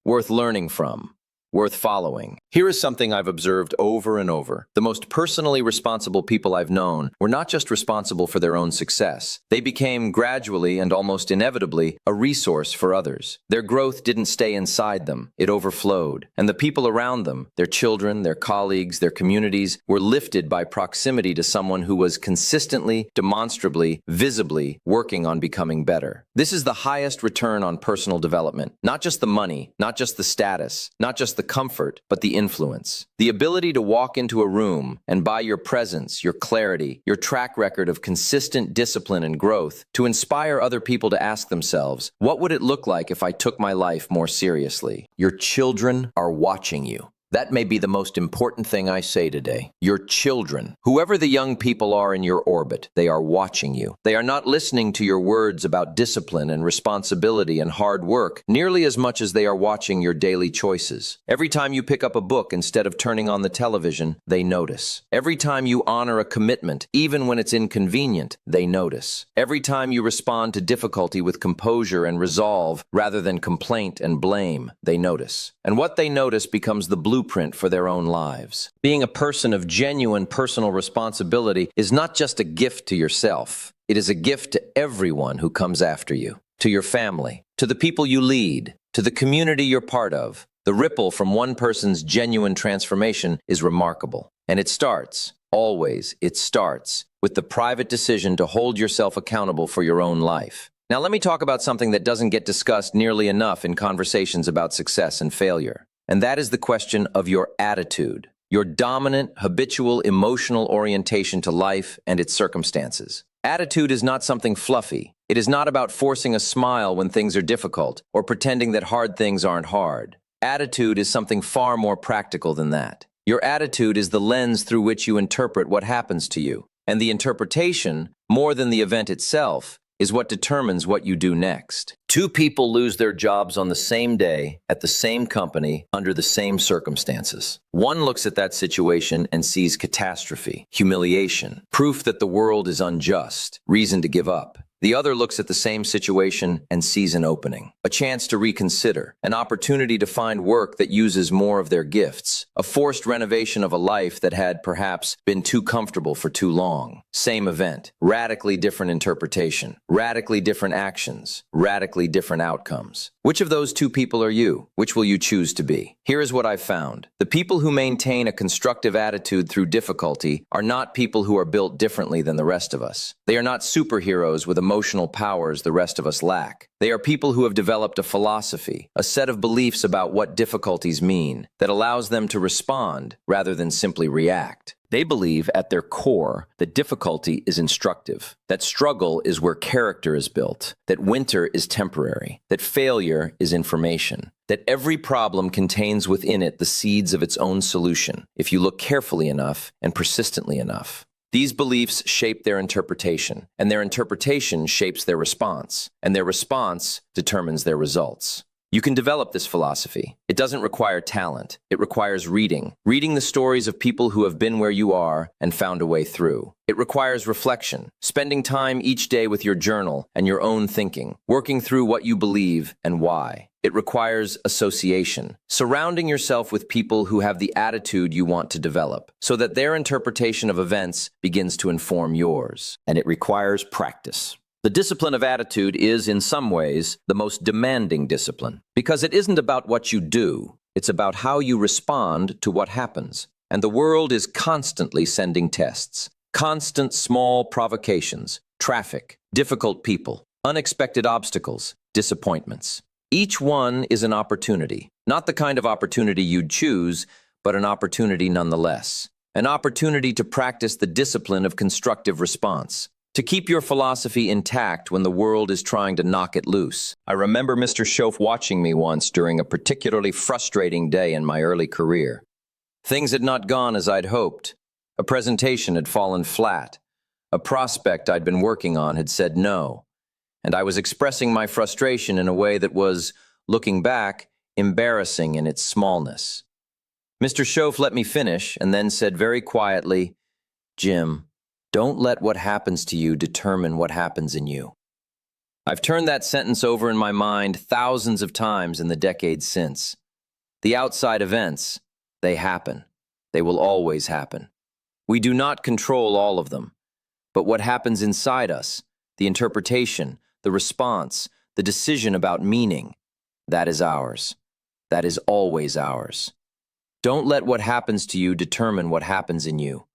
worth learning from, worth following. Here is something I've observed over and over. The most personally responsible people I've known were not just responsible for their own success. They became gradually and almost inevitably a resource for others. Their growth didn't stay inside them. It overflowed. And the people around them, their children, their colleagues, their communities, were lifted by proximity to someone who was consistently, demonstrably, visibly working on becoming better. This is the highest return on personal development. Not just the money, not just the status, not just the comfort, but the influence. The ability to walk into a room and by your presence, your clarity, your track record of consistent discipline and growth, to inspire other people to ask themselves, what would it look like if I took my life more seriously? Your children are watching you. That may be the most important thing I say today. Your children, whoever the young people are in your orbit, they are watching you. They are not listening to your words about discipline and responsibility and hard work nearly as much as they are watching your daily choices. Every time you pick up a book instead of turning on the television, they notice. Every time you honor a commitment, even when it's inconvenient, they notice. Every time you respond to difficulty with composure and resolve rather than complaint and blame, they notice. And what they notice becomes the blueprint for their own lives. Being a person of genuine personal responsibility is not just a gift to yourself. It is a gift to everyone who comes after you, to your family, to the people you lead, to the community you're part of. The ripple from one person's genuine transformation is remarkable. And it starts, always, it starts with the private decision to hold yourself accountable for your own life. Now let me talk about something that doesn't get discussed nearly enough in conversations about success and failure. And that is the question of your attitude, your dominant, habitual, emotional orientation to life and its circumstances. Attitude is not something fluffy. It is not about forcing a smile when things are difficult or pretending that hard things aren't hard. Attitude is something far more practical than that. Your attitude is the lens through which you interpret what happens to you. And the interpretation, more than the event itself, is what determines what you do next. Two people lose their jobs on the same day, at the same company, under the same circumstances. One looks at that situation and sees catastrophe, humiliation, proof that the world is unjust, reason to give up. The other looks at the same situation and sees an opening, a chance to reconsider, an opportunity to find work that uses more of their gifts, a forced renovation of a life that had perhaps been too comfortable for too long. Same event, radically different interpretation, radically different actions, radically different outcomes. Which of those two people are you? Which will you choose to be? Here is what I've found. The people who maintain a constructive attitude through difficulty are not people who are built differently than the rest of us. They are not superheroes with emotional powers the rest of us lack. They are people who have developed a philosophy, a set of beliefs about what difficulties mean, that allows them to respond rather than simply react. They believe at their core that difficulty is instructive, that struggle is where character is built, that winter is temporary, that failure is information, that every problem contains within it the seeds of its own solution, if you look carefully enough and persistently enough. These beliefs shape their interpretation, and their interpretation shapes their response, and their response determines their results. You can develop this philosophy. It doesn't require talent. It requires reading the stories of people who have been where you are and found a way through. It requires reflection, spending time each day with your journal and your own thinking, working through what you believe and why. It requires association, surrounding yourself with people who have the attitude you want to develop, so that their interpretation of events begins to inform yours. And it requires practice. The discipline of attitude is, in some ways, the most demanding discipline, because it isn't about what you do, it's about how you respond to what happens. And the world is constantly sending tests, constant small provocations, traffic, difficult people, unexpected obstacles, disappointments. Each one is an opportunity, not the kind of opportunity you'd choose, but an opportunity nonetheless. an opportunity to practice the discipline of constructive response, to keep your philosophy intact when the world is trying to knock it loose. I remember Mr. Schoaf watching me once during a particularly frustrating day in my early career. Things had not gone as I'd hoped. A presentation had fallen flat. A prospect I'd been working on had said no. And I was expressing my frustration in a way that was, looking back, embarrassing in its smallness. Mr. Schoaf let me finish and then said very quietly, "Jim, don't let what happens to you determine what happens in you." I've turned that sentence over in my mind thousands of times in the decades since. The outside events, they happen. They will always happen. We do not control all of them. But what happens inside us, the interpretation, the response, the decision about meaning, that is ours. That is always ours. Don't let what happens to you determine what happens in you.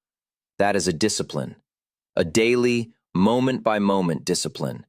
That is a discipline, a daily, moment-by-moment discipline.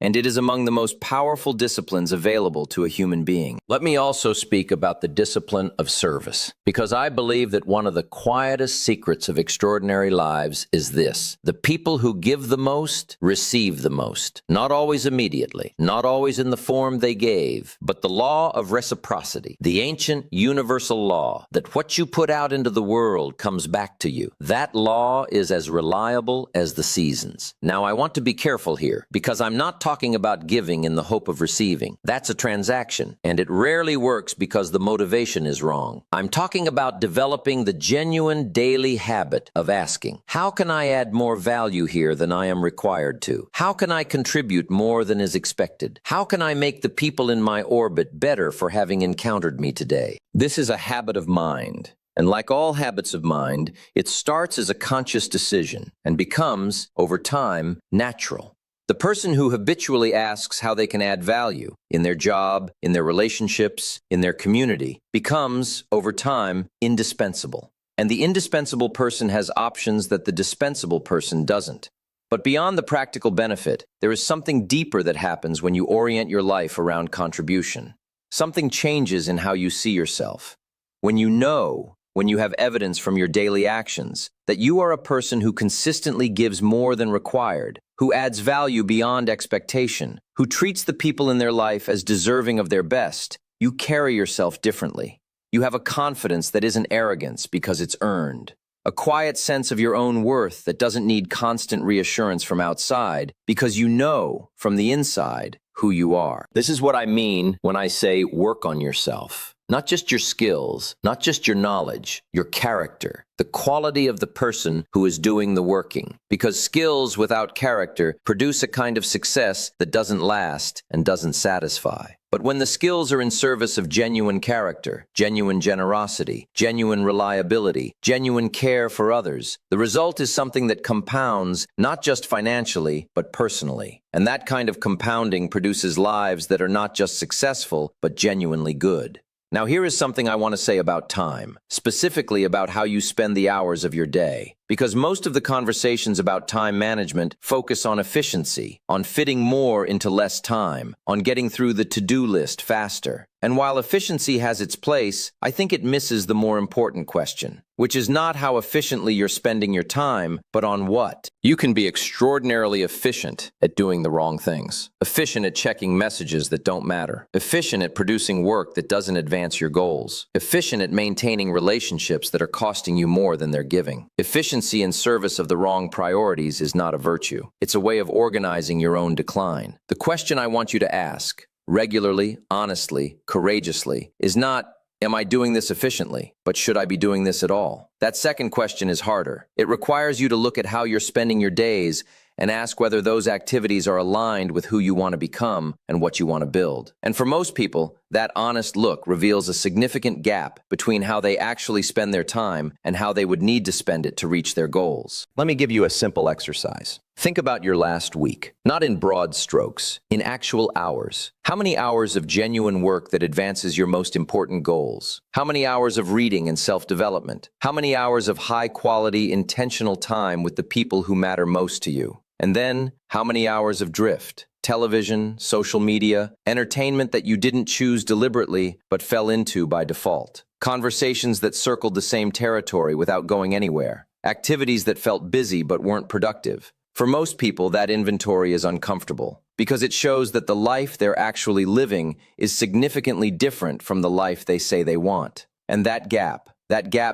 And it is among the most powerful disciplines available to a human being. Let me also speak about the discipline of service, because I believe that one of the quietest secrets of extraordinary lives is this: the people who give the most receive the most, not always immediately, not always in the form they gave, but the law of reciprocity, the ancient universal law that what you put out into the world comes back to you. That law is as reliable as the seasons. Now, I want to be careful here, because I'm not talking about giving in the hope of receiving. That's a transaction, and it rarely works because the motivation is wrong. I'm talking about developing the genuine daily habit of asking, how can I add more value here than I am required to? How can I contribute more than is expected? How can I make the people in my orbit better for having encountered me today? This is a habit of mind. And like all habits of mind, it starts as a conscious decision and becomes, over time, natural. The person who habitually asks how they can add value in their job, in their relationships, in their community, becomes, over time, indispensable. And the indispensable person has options that the dispensable person doesn't. But beyond the practical benefit, there is something deeper that happens when you orient your life around contribution. Something changes in how you see yourself. When you have evidence from your daily actions, that you are a person who consistently gives more than required, who adds value beyond expectation, who treats the people in their life as deserving of their best, you carry yourself differently. You have a confidence that isn't arrogance because it's earned. A quiet sense of your own worth that doesn't need constant reassurance from outside because you know from the inside who you are. This is what I mean when I say work on yourself. Not just your skills, not just your knowledge, your character, the quality of the person who is doing the working. Because skills without character produce a kind of success that doesn't last and doesn't satisfy. But when the skills are in service of genuine character, genuine generosity, genuine reliability, genuine care for others, the result is something that compounds not just financially, but personally. And that kind of compounding produces lives that are not just successful, but genuinely good. Now, here is something I want to say about time, specifically about how you spend the hours of your day. Because most of the conversations about time management focus on efficiency, on fitting more into less time, on getting through the to-do list faster. And while efficiency has its place, I think it misses the more important question, which is not how efficiently you're spending your time, but on what. You can be extraordinarily efficient at doing the wrong things, efficient at checking messages that don't matter, efficient at producing work that doesn't advance your goals, efficient at maintaining relationships that are costing you more than they're giving. Efficiency in service of the wrong priorities is not a virtue. It's a way of organizing your own decline. The question I want you to ask, regularly, honestly, courageously, is not, am I doing this efficiently? But should I be doing this at all? That second question is harder. It requires you to look at how you're spending your days and ask whether those activities are aligned with who you want to become and what you want to build. And for most people, that honest look reveals a significant gap between how they actually spend their time and how they would need to spend it to reach their goals. Let me give you a simple exercise. Think about your last week, not in broad strokes, in actual hours. How many hours of genuine work that advances your most important goals? How many hours of reading and self-development? How many hours of high-quality, intentional time with the people who matter most to you? And then, how many hours of drift? Television, social media, entertainment that you didn't choose deliberately but fell into by default. conversations that circled the same territory without going anywhere, activities that felt busy but weren't productive. For most people, that inventory is uncomfortable because it shows that the life they're actually living is significantly different from the life they say they want. And that gap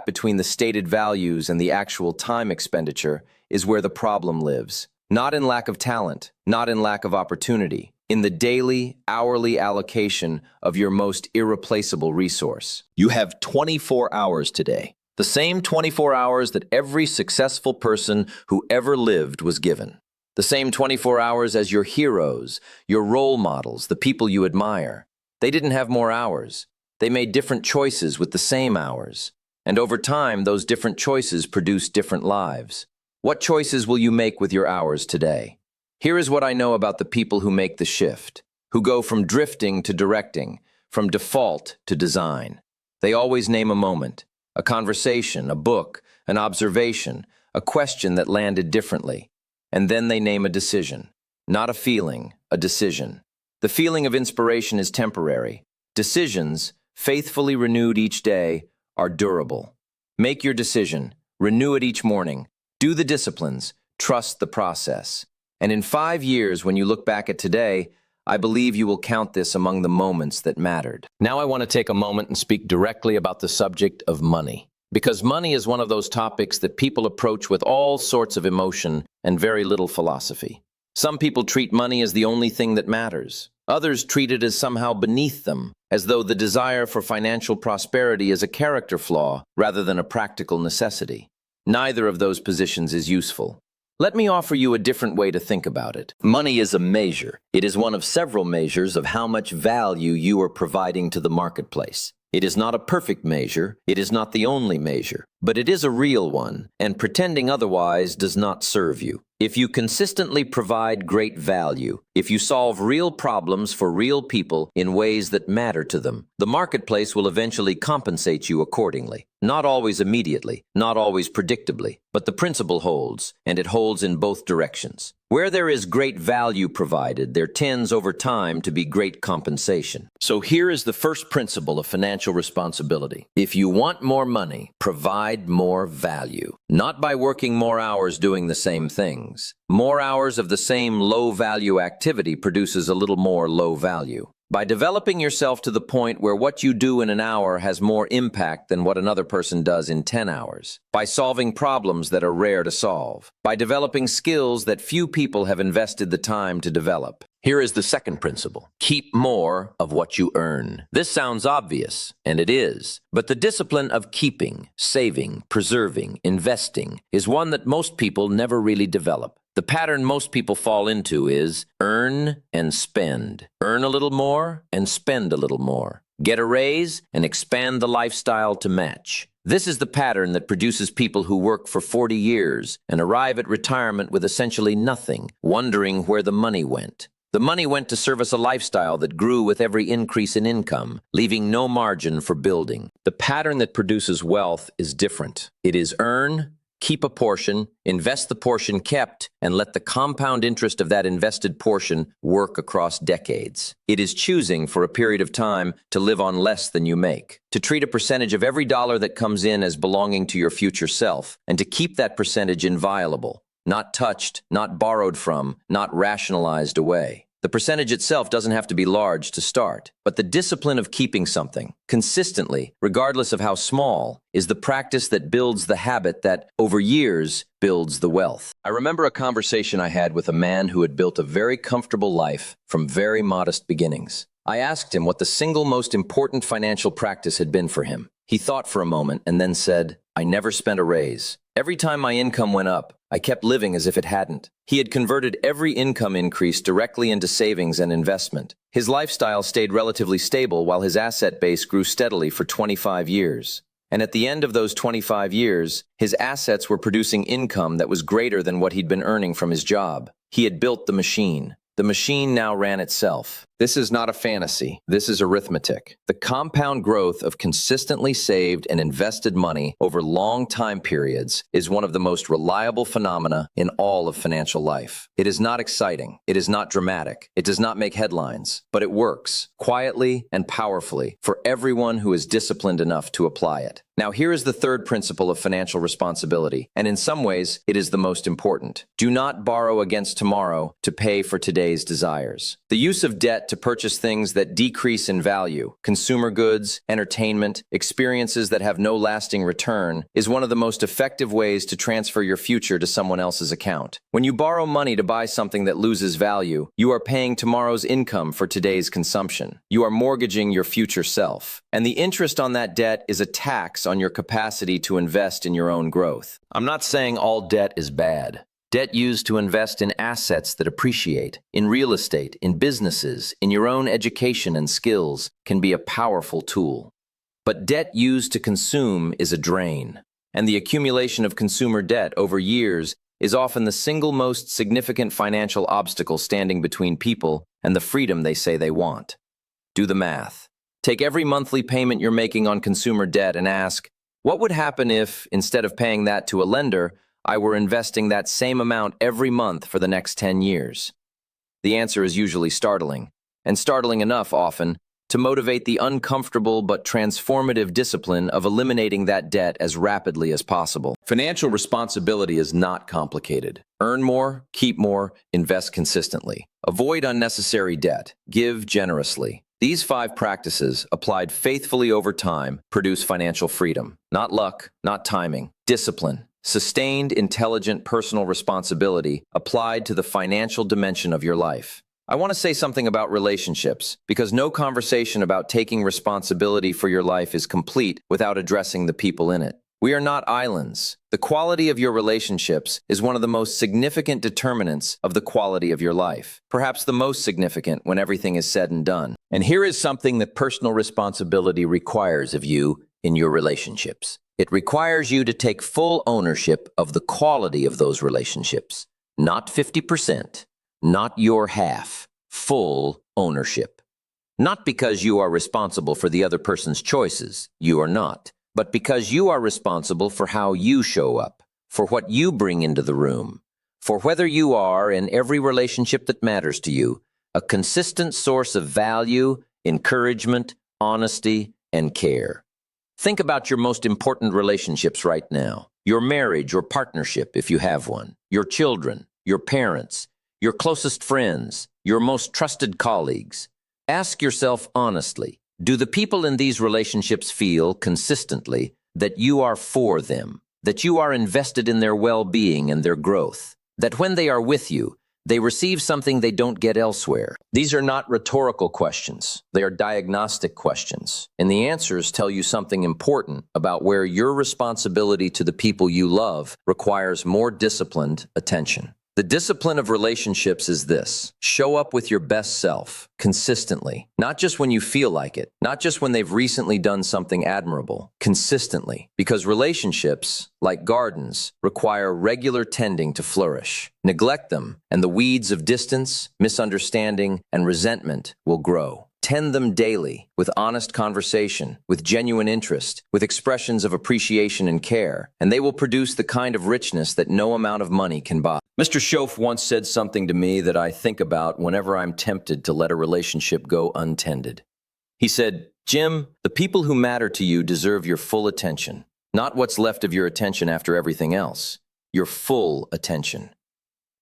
between the stated values and the actual time expenditure, is where the problem lives. Not in lack of talent, not in lack of opportunity, in the daily, hourly allocation of your most irreplaceable resource. You have 24 hours today. The same 24 hours that every successful person who ever lived was given. The same 24 hours as your heroes, your role models, the people you admire. They didn't have more hours. They made different choices with the same hours. And over time, those different choices produce different lives. What choices will you make with your hours today? Here is what I know about the people who make the shift, who go from drifting to directing, from default to design. They always name a moment. A conversation, a book, an observation, a question that landed differently. And then they name a decision. Not a feeling, a decision. The feeling of inspiration is temporary. Decisions, faithfully renewed each day, are durable. Make your decision. Renew it each morning. Do the disciplines. Trust the process. And in 5 years, when you look back at today, I believe you will count this among the moments that mattered. Now I want to take a moment and speak directly about the subject of money. Because money is one of those topics that people approach with all sorts of emotion and very little philosophy. Some people treat money as the only thing that matters. Others treat it as somehow beneath them, as though the desire for financial prosperity is a character flaw rather than a practical necessity. Neither of those positions is useful. Let me offer you a different way to think about it. Money is a measure. It is one of several measures of how much value you are providing to the marketplace. It is not a perfect measure. It is not the only measure. But it is a real one, and pretending otherwise does not serve you. If you consistently provide great value, if you solve real problems for real people in ways that matter to them, the marketplace will eventually compensate you accordingly. Not always immediately, not always predictably, but the principle holds, and it holds in both directions. Where there is great value provided, there tends over time to be great compensation. So here is the first principle of financial responsibility. If you want more money, provide more value. Not by working more hours doing the same things. More hours of the same low-value activity produces a little more low value. By developing yourself to the point where what you do in an hour has more impact than what another person does in 10 hours. By solving problems that are rare to solve. By developing skills that few people have invested the time to develop. Here is the second principle. Keep more of what you earn. This sounds obvious, and it is. But the discipline of keeping, saving, preserving, investing is one that most people never really develop. The pattern most people fall into is earn and spend. Earn a little more and spend a little more. Get a raise and expand the lifestyle to match. This is the pattern that produces people who work for 40 years and arrive at retirement with essentially nothing, wondering where the money went. The money went to service a lifestyle that grew with every increase in income, leaving no margin for building. The pattern that produces wealth is different. It is earn, keep a portion, invest the portion kept, and let the compound interest of that invested portion work across decades. It is choosing for a period of time to live on less than you make, to treat a percentage of every dollar that comes in as belonging to your future self, and to keep that percentage inviolable, not touched, not borrowed from, not rationalized away. The percentage itself doesn't have to be large to start, but the discipline of keeping something, consistently, regardless of how small, is the practice that builds the habit that, over years, builds the wealth. I remember a conversation I had with a man who had built a very comfortable life from very modest beginnings. I asked him what the single most important financial practice had been for him. He thought for a moment and then said, "I never spent a raise. Every time my income went up, I kept living as if it hadn't." He had converted every income increase directly into savings and investment. His lifestyle stayed relatively stable while his asset base grew steadily for 25 years. And at the end of those 25 years, his assets were producing income that was greater than what he'd been earning from his job. He had built the machine. The machine now ran itself. This is not a fantasy. This is arithmetic. The compound growth of consistently saved and invested money over long time periods is one of the most reliable phenomena in all of financial life. It is not exciting. It is not dramatic. It does not make headlines, but it works quietly and powerfully for everyone who is disciplined enough to apply it. Now, here is the third principle of financial responsibility, and in some ways, it is the most important. Do not borrow against tomorrow to pay for today's desires. The use of debt to purchase things that decrease in value, consumer goods, entertainment, experiences that have no lasting return, is one of the most effective ways to transfer your future to someone else's account. When you borrow money to buy something that loses value, you are paying tomorrow's income for today's consumption. You are mortgaging your future self. And the interest on that debt is a tax on your capacity to invest in your own growth. I'm not saying all debt is bad. Debt used to invest in assets that appreciate, in real estate, in businesses, in your own education and skills can be a powerful tool. But debt used to consume is a drain, and the accumulation of consumer debt over years is often the single most significant financial obstacle standing between people and the freedom they say they want. Do the math. Take every monthly payment you're making on consumer debt and ask, what would happen if, instead of paying that to a lender, I were investing that same amount every month for the next 10 years? The answer is usually startling, and startling enough often to motivate the uncomfortable but transformative discipline of eliminating that debt as rapidly as possible. Financial responsibility is not complicated. Earn more, keep more, invest consistently. Avoid unnecessary debt. Give generously. These 5 practices, applied faithfully over time, produce financial freedom. Not luck, not timing. Discipline. Sustained, intelligent personal responsibility applied to the financial dimension of your life. I want to say something about relationships, because no conversation about taking responsibility for your life is complete without addressing the people in it. We are not islands. The quality of your relationships is one of the most significant determinants of the quality of your life. Perhaps the most significant when everything is said and done. And here is something that personal responsibility requires of you in your relationships. It requires you to take full ownership of the quality of those relationships. Not 50%, not your half, full ownership. Not because you are responsible for the other person's choices, you are not, but because you are responsible for how you show up, for what you bring into the room, for whether you are, in every relationship that matters to you, a consistent source of value, encouragement, honesty, and care. Think about your most important relationships right now. Your marriage or partnership, if you have one. Your children, your parents, your closest friends, your most trusted colleagues. Ask yourself honestly, do the people in these relationships feel consistently that you are for them, that you are invested in their well-being and their growth, that when they are with you, they receive something they don't get elsewhere? These are not rhetorical questions. They are diagnostic questions. And the answers tell you something important about where your responsibility to the people you love requires more disciplined attention. The discipline of relationships is this: show up with your best self, consistently. Not just when you feel like it, not just when they've recently done something admirable, consistently. Because relationships, like gardens, require regular tending to flourish. Neglect them, and the weeds of distance, misunderstanding, and resentment will grow. Tend them daily, with honest conversation, with genuine interest, with expressions of appreciation and care, and they will produce the kind of richness that no amount of money can buy. Mr. Schoaf once said something to me that I think about whenever I'm tempted to let a relationship go untended. He said, "Jim, the people who matter to you deserve your full attention, not what's left of your attention after everything else, your full attention."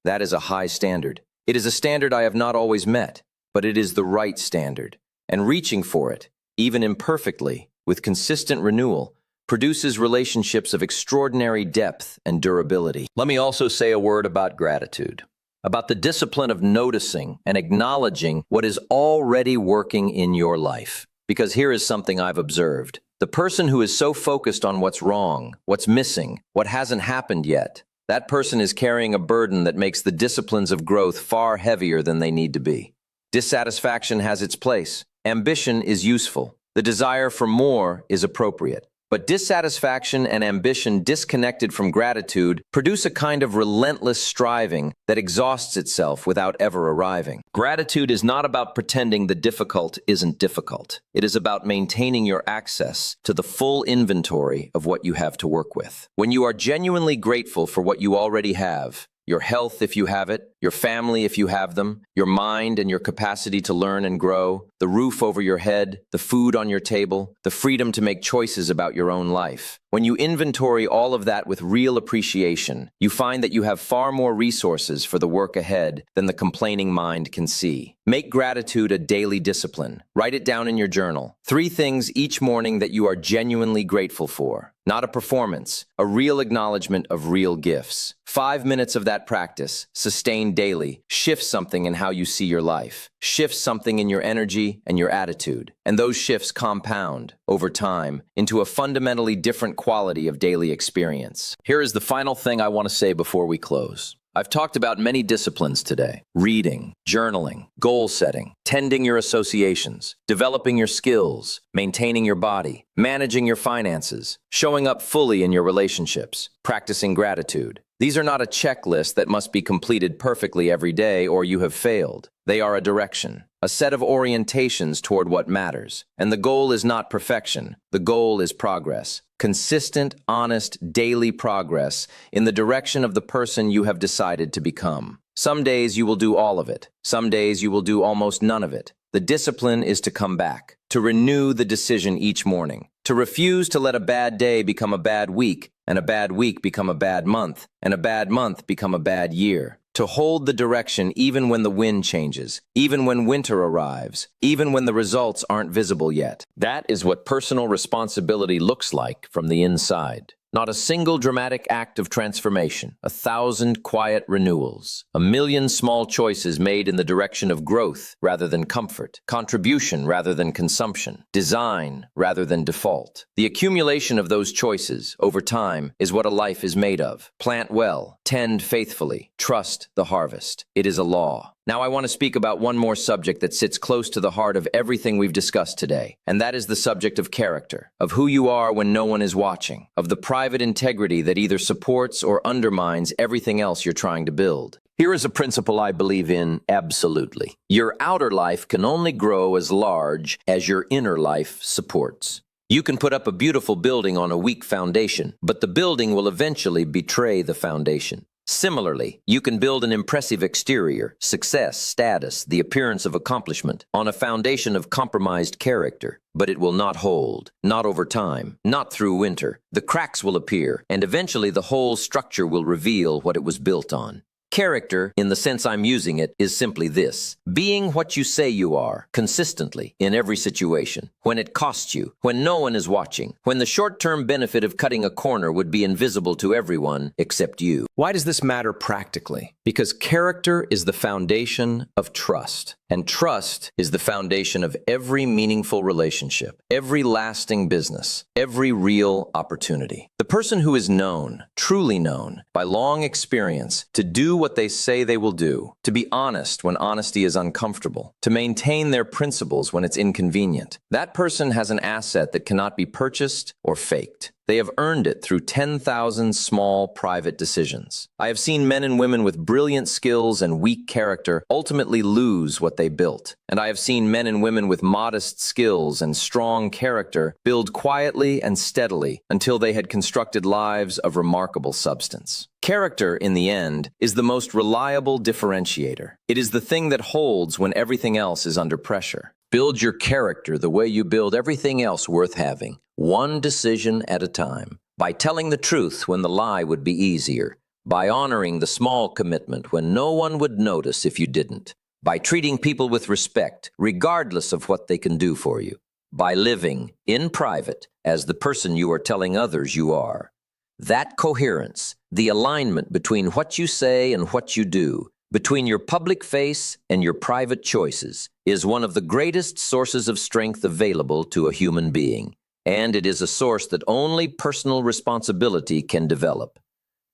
That is a high standard. It is a standard I have not always met, but it is the right standard, and reaching for it, even imperfectly, with consistent renewal, produces relationships of extraordinary depth and durability. Let me also say a word about gratitude, about the discipline of noticing and acknowledging what is already working in your life. Because here is something I've observed. The person who is so focused on what's wrong, what's missing, what hasn't happened yet, that person is carrying a burden that makes the disciplines of growth far heavier than they need to be. Dissatisfaction has its place. Ambition is useful. The desire for more is appropriate. But dissatisfaction and ambition disconnected from gratitude produce a kind of relentless striving that exhausts itself without ever arriving. Gratitude is not about pretending the difficult isn't difficult. It is about maintaining your access to the full inventory of what you have to work with. When you are genuinely grateful for what you already have, your health if you have it, your family if you have them, your mind and your capacity to learn and grow, the roof over your head, the food on your table, the freedom to make choices about your own life. When you inventory all of that with real appreciation, you find that you have far more resources for the work ahead than the complaining mind can see. Make gratitude a daily discipline. Write it down in your journal. 3 things each morning that you are genuinely grateful for. Not a performance, a real acknowledgement of real gifts. 5 minutes of that practice, sustained daily, shifts something in how you see your life, shifts something in your energy and your attitude. And those shifts compound, over time, into a fundamentally different quality of daily experience. Here is the final thing I want to say before we close. I've talked about many disciplines today: reading, journaling, goal setting, tending your associations, developing your skills, maintaining your body, managing your finances, showing up fully in your relationships, practicing gratitude. These are not a checklist that must be completed perfectly every day or you have failed. They are a direction, a set of orientations toward what matters. And the goal is not perfection. The goal is progress. Consistent, honest, daily progress in the direction of the person you have decided to become. Some days you will do all of it. Some days you will do almost none of it. The discipline is to come back, to renew the decision each morning, to refuse to let a bad day become a bad week, and a bad week become a bad month, and a bad month become a bad year. To hold the direction even when the wind changes, even when winter arrives, even when the results aren't visible yet. That is what personal responsibility looks like from the inside. Not a single dramatic act of transformation, 1,000 quiet renewals, 1,000,000 small choices made in the direction of growth rather than comfort, contribution rather than consumption, design rather than default. The accumulation of those choices over time is what a life is made of. Plant well, tend faithfully, trust the harvest. It is a law. Now I want to speak about one more subject that sits close to the heart of everything we've discussed today, and that is the subject of character, of who you are when no one is watching, of the private integrity that either supports or undermines everything else you're trying to build. Here is a principle I believe in absolutely. Your outer life can only grow as large as your inner life supports. You can put up a beautiful building on a weak foundation, but the building will eventually betray the foundation. Similarly, you can build an impressive exterior, success, status, the appearance of accomplishment, on a foundation of compromised character, but it will not hold, not over time, not through winter. The cracks will appear, and eventually the whole structure will reveal what it was built on. Character, in the sense I'm using it, is simply this: being what you say you are, consistently, in every situation, when it costs you, when no one is watching, when the short-term benefit of cutting a corner would be invisible to everyone except you. Why does this matter practically? Because character is the foundation of trust, and trust is the foundation of every meaningful relationship, every lasting business, every real opportunity. The person who is known, truly known, by long experience, to do what they say they will do, to be honest when honesty is uncomfortable, to maintain their principles when it's inconvenient. That person has an asset that cannot be purchased or faked. They have earned it through 10,000 small, private decisions. I have seen men and women with brilliant skills and weak character ultimately lose what they built. And I have seen men and women with modest skills and strong character build quietly and steadily until they had constructed lives of remarkable substance. Character, in the end, is the most reliable differentiator. It is the thing that holds when everything else is under pressure. Build your character the way you build everything else worth having, one decision at a time, by telling the truth when the lie would be easier, by honoring the small commitment when no one would notice if you didn't, by treating people with respect, regardless of what they can do for you, by living, in private, as the person you are telling others you are. That coherence, the alignment between what you say and what you do, between your public face and your private choices, is one of the greatest sources of strength available to a human being, and it is a source that only personal responsibility can develop.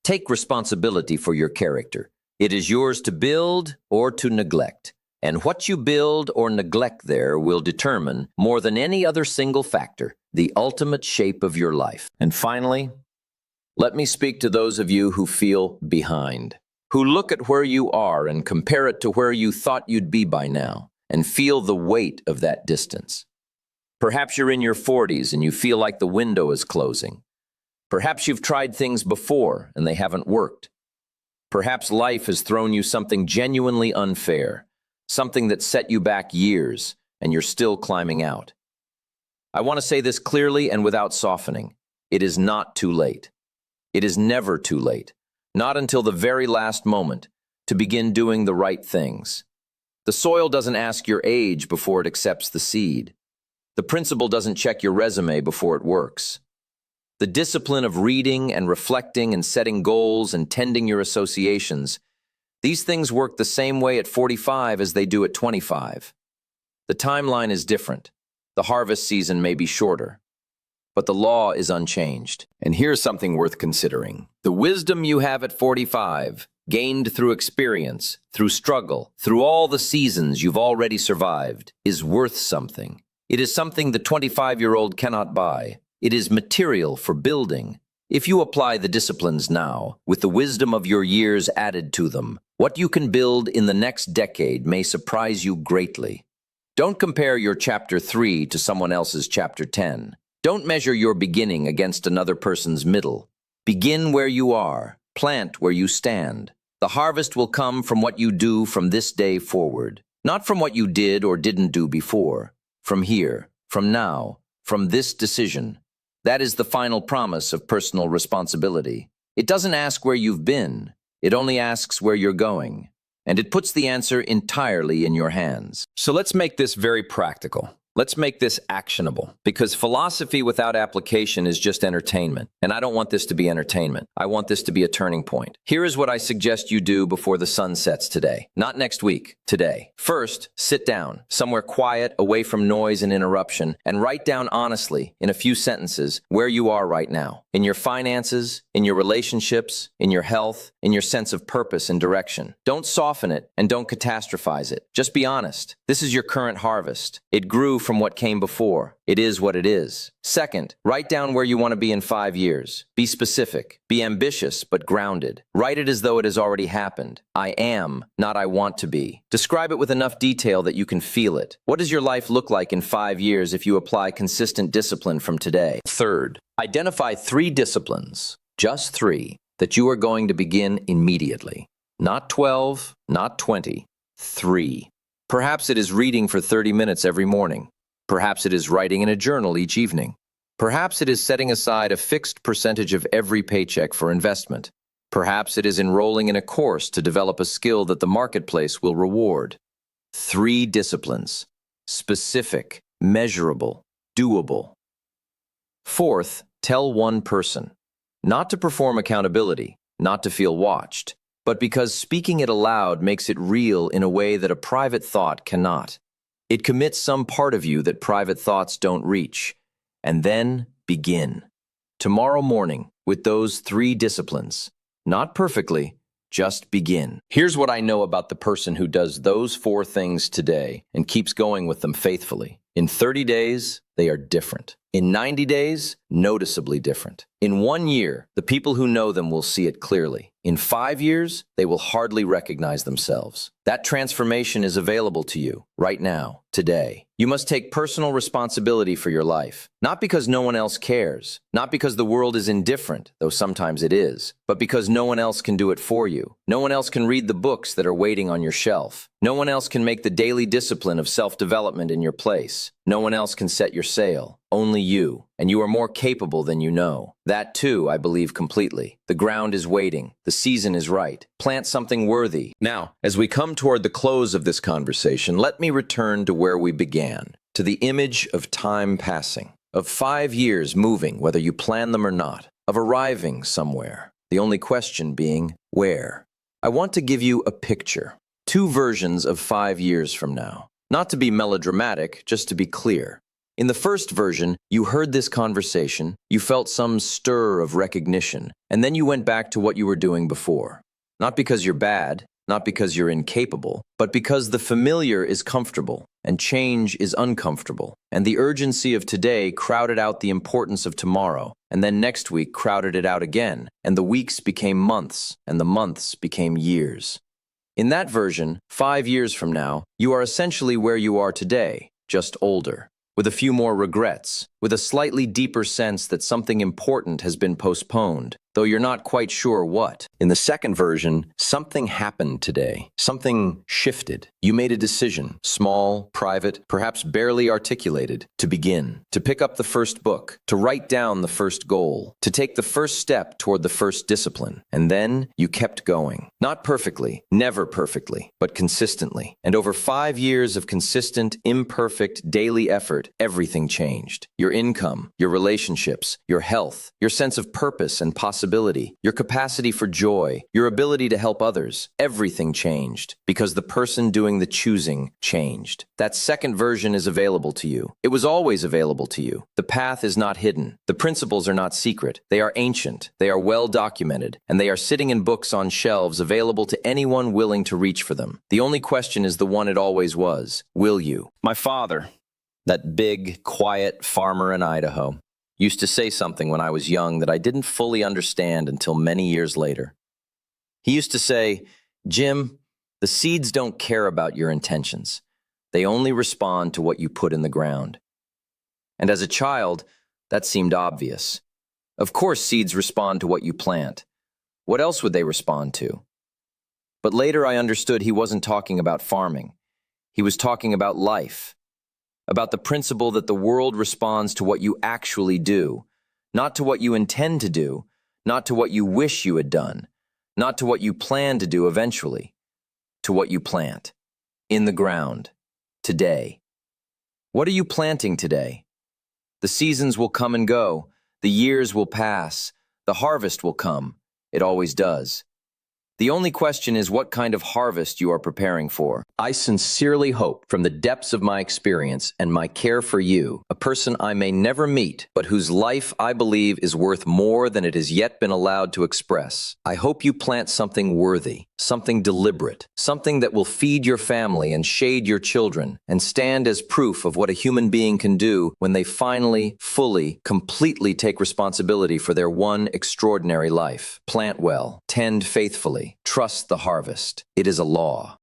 Take responsibility for your character. It is yours to build or to neglect. And what you build or neglect there will determine, more than any other single factor, the ultimate shape of your life. And finally, let me speak to those of you who feel behind, who look at where you are and compare it to where you thought you'd be by now, and feel the weight of that distance. Perhaps you're in your 40s and you feel like the window is closing. Perhaps you've tried things before and they haven't worked. Perhaps life has thrown you something genuinely unfair, something that set you back years, and you're still climbing out. I want to say this clearly and without softening. It is not too late. It is never too late, not until the very last moment, to begin doing the right things. The soil doesn't ask your age before it accepts the seed. The principal doesn't check your resume before it works. The discipline of reading and reflecting and setting goals and tending your associations, these things work the same way at 45 as they do at 25. The timeline is different. The harvest season may be shorter, but the law is unchanged. And here's something worth considering. The wisdom you have at 45, gained through experience, through struggle, through all the seasons you've already survived, is worth something. It is something the 25-year-old cannot buy. It is material for building. If you apply the disciplines now, with the wisdom of your years added to them, what you can build in the next decade may surprise you greatly. Don't compare your chapter 3 to someone else's chapter 10. Don't measure your beginning against another person's middle. Begin where you are. Plant where you stand. The harvest will come from what you do from this day forward, not from what you did or didn't do before. From here, from now, from this decision. That is the final promise of personal responsibility. It doesn't ask where you've been. It only asks where you're going. And it puts the answer entirely in your hands. So let's make this very practical. Let's make this actionable, because philosophy without application is just entertainment. And I don't want this to be entertainment. I want this to be a turning point. Here is what I suggest you do before the sun sets today. Not next week, today. First, sit down, somewhere quiet, away from noise and interruption, and write down honestly, in a few sentences, where you are right now. In your finances, in your relationships, in your health, in your sense of purpose and direction. Don't soften it and don't catastrophize it. Just be honest. This is your current harvest. It grew from what came before. It is what it is. Second, write down where you want to be in 5 years. Be specific. Be ambitious, but grounded. Write it as though it has already happened. I am, not I want to be. Describe it with enough detail that you can feel it. What does your life look like in 5 years if you apply consistent discipline from today? Third, identify 3 disciplines, just 3, that you are going to begin immediately. Not 12, not 20, 3. Perhaps it is reading for 30 minutes every morning. Perhaps it is writing in a journal each evening. Perhaps it is setting aside a fixed percentage of every paycheck for investment. Perhaps it is enrolling in a course to develop a skill that the marketplace will reward. 3 disciplines. Specific, measurable, doable. Fourth, tell one person. Not to perform accountability, not to feel watched, but because speaking it aloud makes it real in a way that a private thought cannot. It commits some part of you that private thoughts don't reach. And then begin. Tomorrow morning, with those 3 disciplines. Not perfectly, just begin. Here's what I know about the person who does those 4 things today and keeps going with them faithfully. In 30 days, they are different. In 90 days, noticeably different. In 1 year, the people who know them will see it clearly. In 5 years, they will hardly recognize themselves. That transformation is available to you right now, today. You must take personal responsibility for your life. Not because no one else cares, not because the world is indifferent, though sometimes it is, but because no one else can do it for you. No one else can read the books that are waiting on your shelf. No one else can make the daily discipline of self-development in your place. No one else can set your sail. Only you, and you are more capable than you know. That too, I believe completely. The ground is waiting. The season is right. Plant something worthy. Now, as we come toward the close of this conversation, let me return to where we began, to the image of time passing, of 5 years moving, whether you plan them or not, of arriving somewhere. The only question being, where? I want to give you a picture. 2 versions of 5 years from now. Not to be melodramatic, just to be clear. In the first version, you heard this conversation, you felt some stir of recognition, and then you went back to what you were doing before. Not because you're bad, not because you're incapable, but because the familiar is comfortable and change is uncomfortable. And the urgency of today crowded out the importance of tomorrow, and then next week crowded it out again, and the weeks became months, and the months became years. In that version, 5 years from now, you are essentially where you are today, just older, with a few more regrets, with a slightly deeper sense that something important has been postponed, though you're not quite sure what. In the second version, something happened today. Something shifted. You made a decision, small, private, perhaps barely articulated, to begin, to pick up the first book, to write down the first goal, to take the first step toward the first discipline. And then you kept going. Not perfectly, never perfectly, but consistently. And over 5 years of consistent, imperfect, daily effort, everything changed. Your income, your relationships, your health, your sense of purpose and possibility, your capacity for joy, your ability to help others, everything changed because the person doing the choosing changed. That second version is available to you. It was always available to you. The path is not hidden. The principles are not secret. They are ancient. They are well documented, and they are sitting in books on shelves available to anyone willing to reach for them. The only question is the one it always was. Will you? My father, that big, quiet farmer in Idaho, used to say something when I was young that I didn't fully understand until many years later. He used to say, "Jim, the seeds don't care about your intentions. They only respond to what you put in the ground." And as a child, that seemed obvious. Of course, seeds respond to what you plant. What else would they respond to? But later I understood he wasn't talking about farming. He was talking about life. About the principle that the world responds to what you actually do, not to what you intend to do, not to what you wish you had done, not to what you plan to do eventually, to what you plant, in the ground, today. What are you planting today? The seasons will come and go, the years will pass, the harvest will come. It always does. The only question is what kind of harvest you are preparing for. I sincerely hope, from the depths of my experience and my care for you, a person I may never meet, but whose life I believe is worth more than it has yet been allowed to express. I hope you plant something worthy, something deliberate, something that will feed your family and shade your children, and stand as proof of what a human being can do when they finally, fully, completely take responsibility for their one extraordinary life. Plant well, tend faithfully, trust the harvest. It is a law.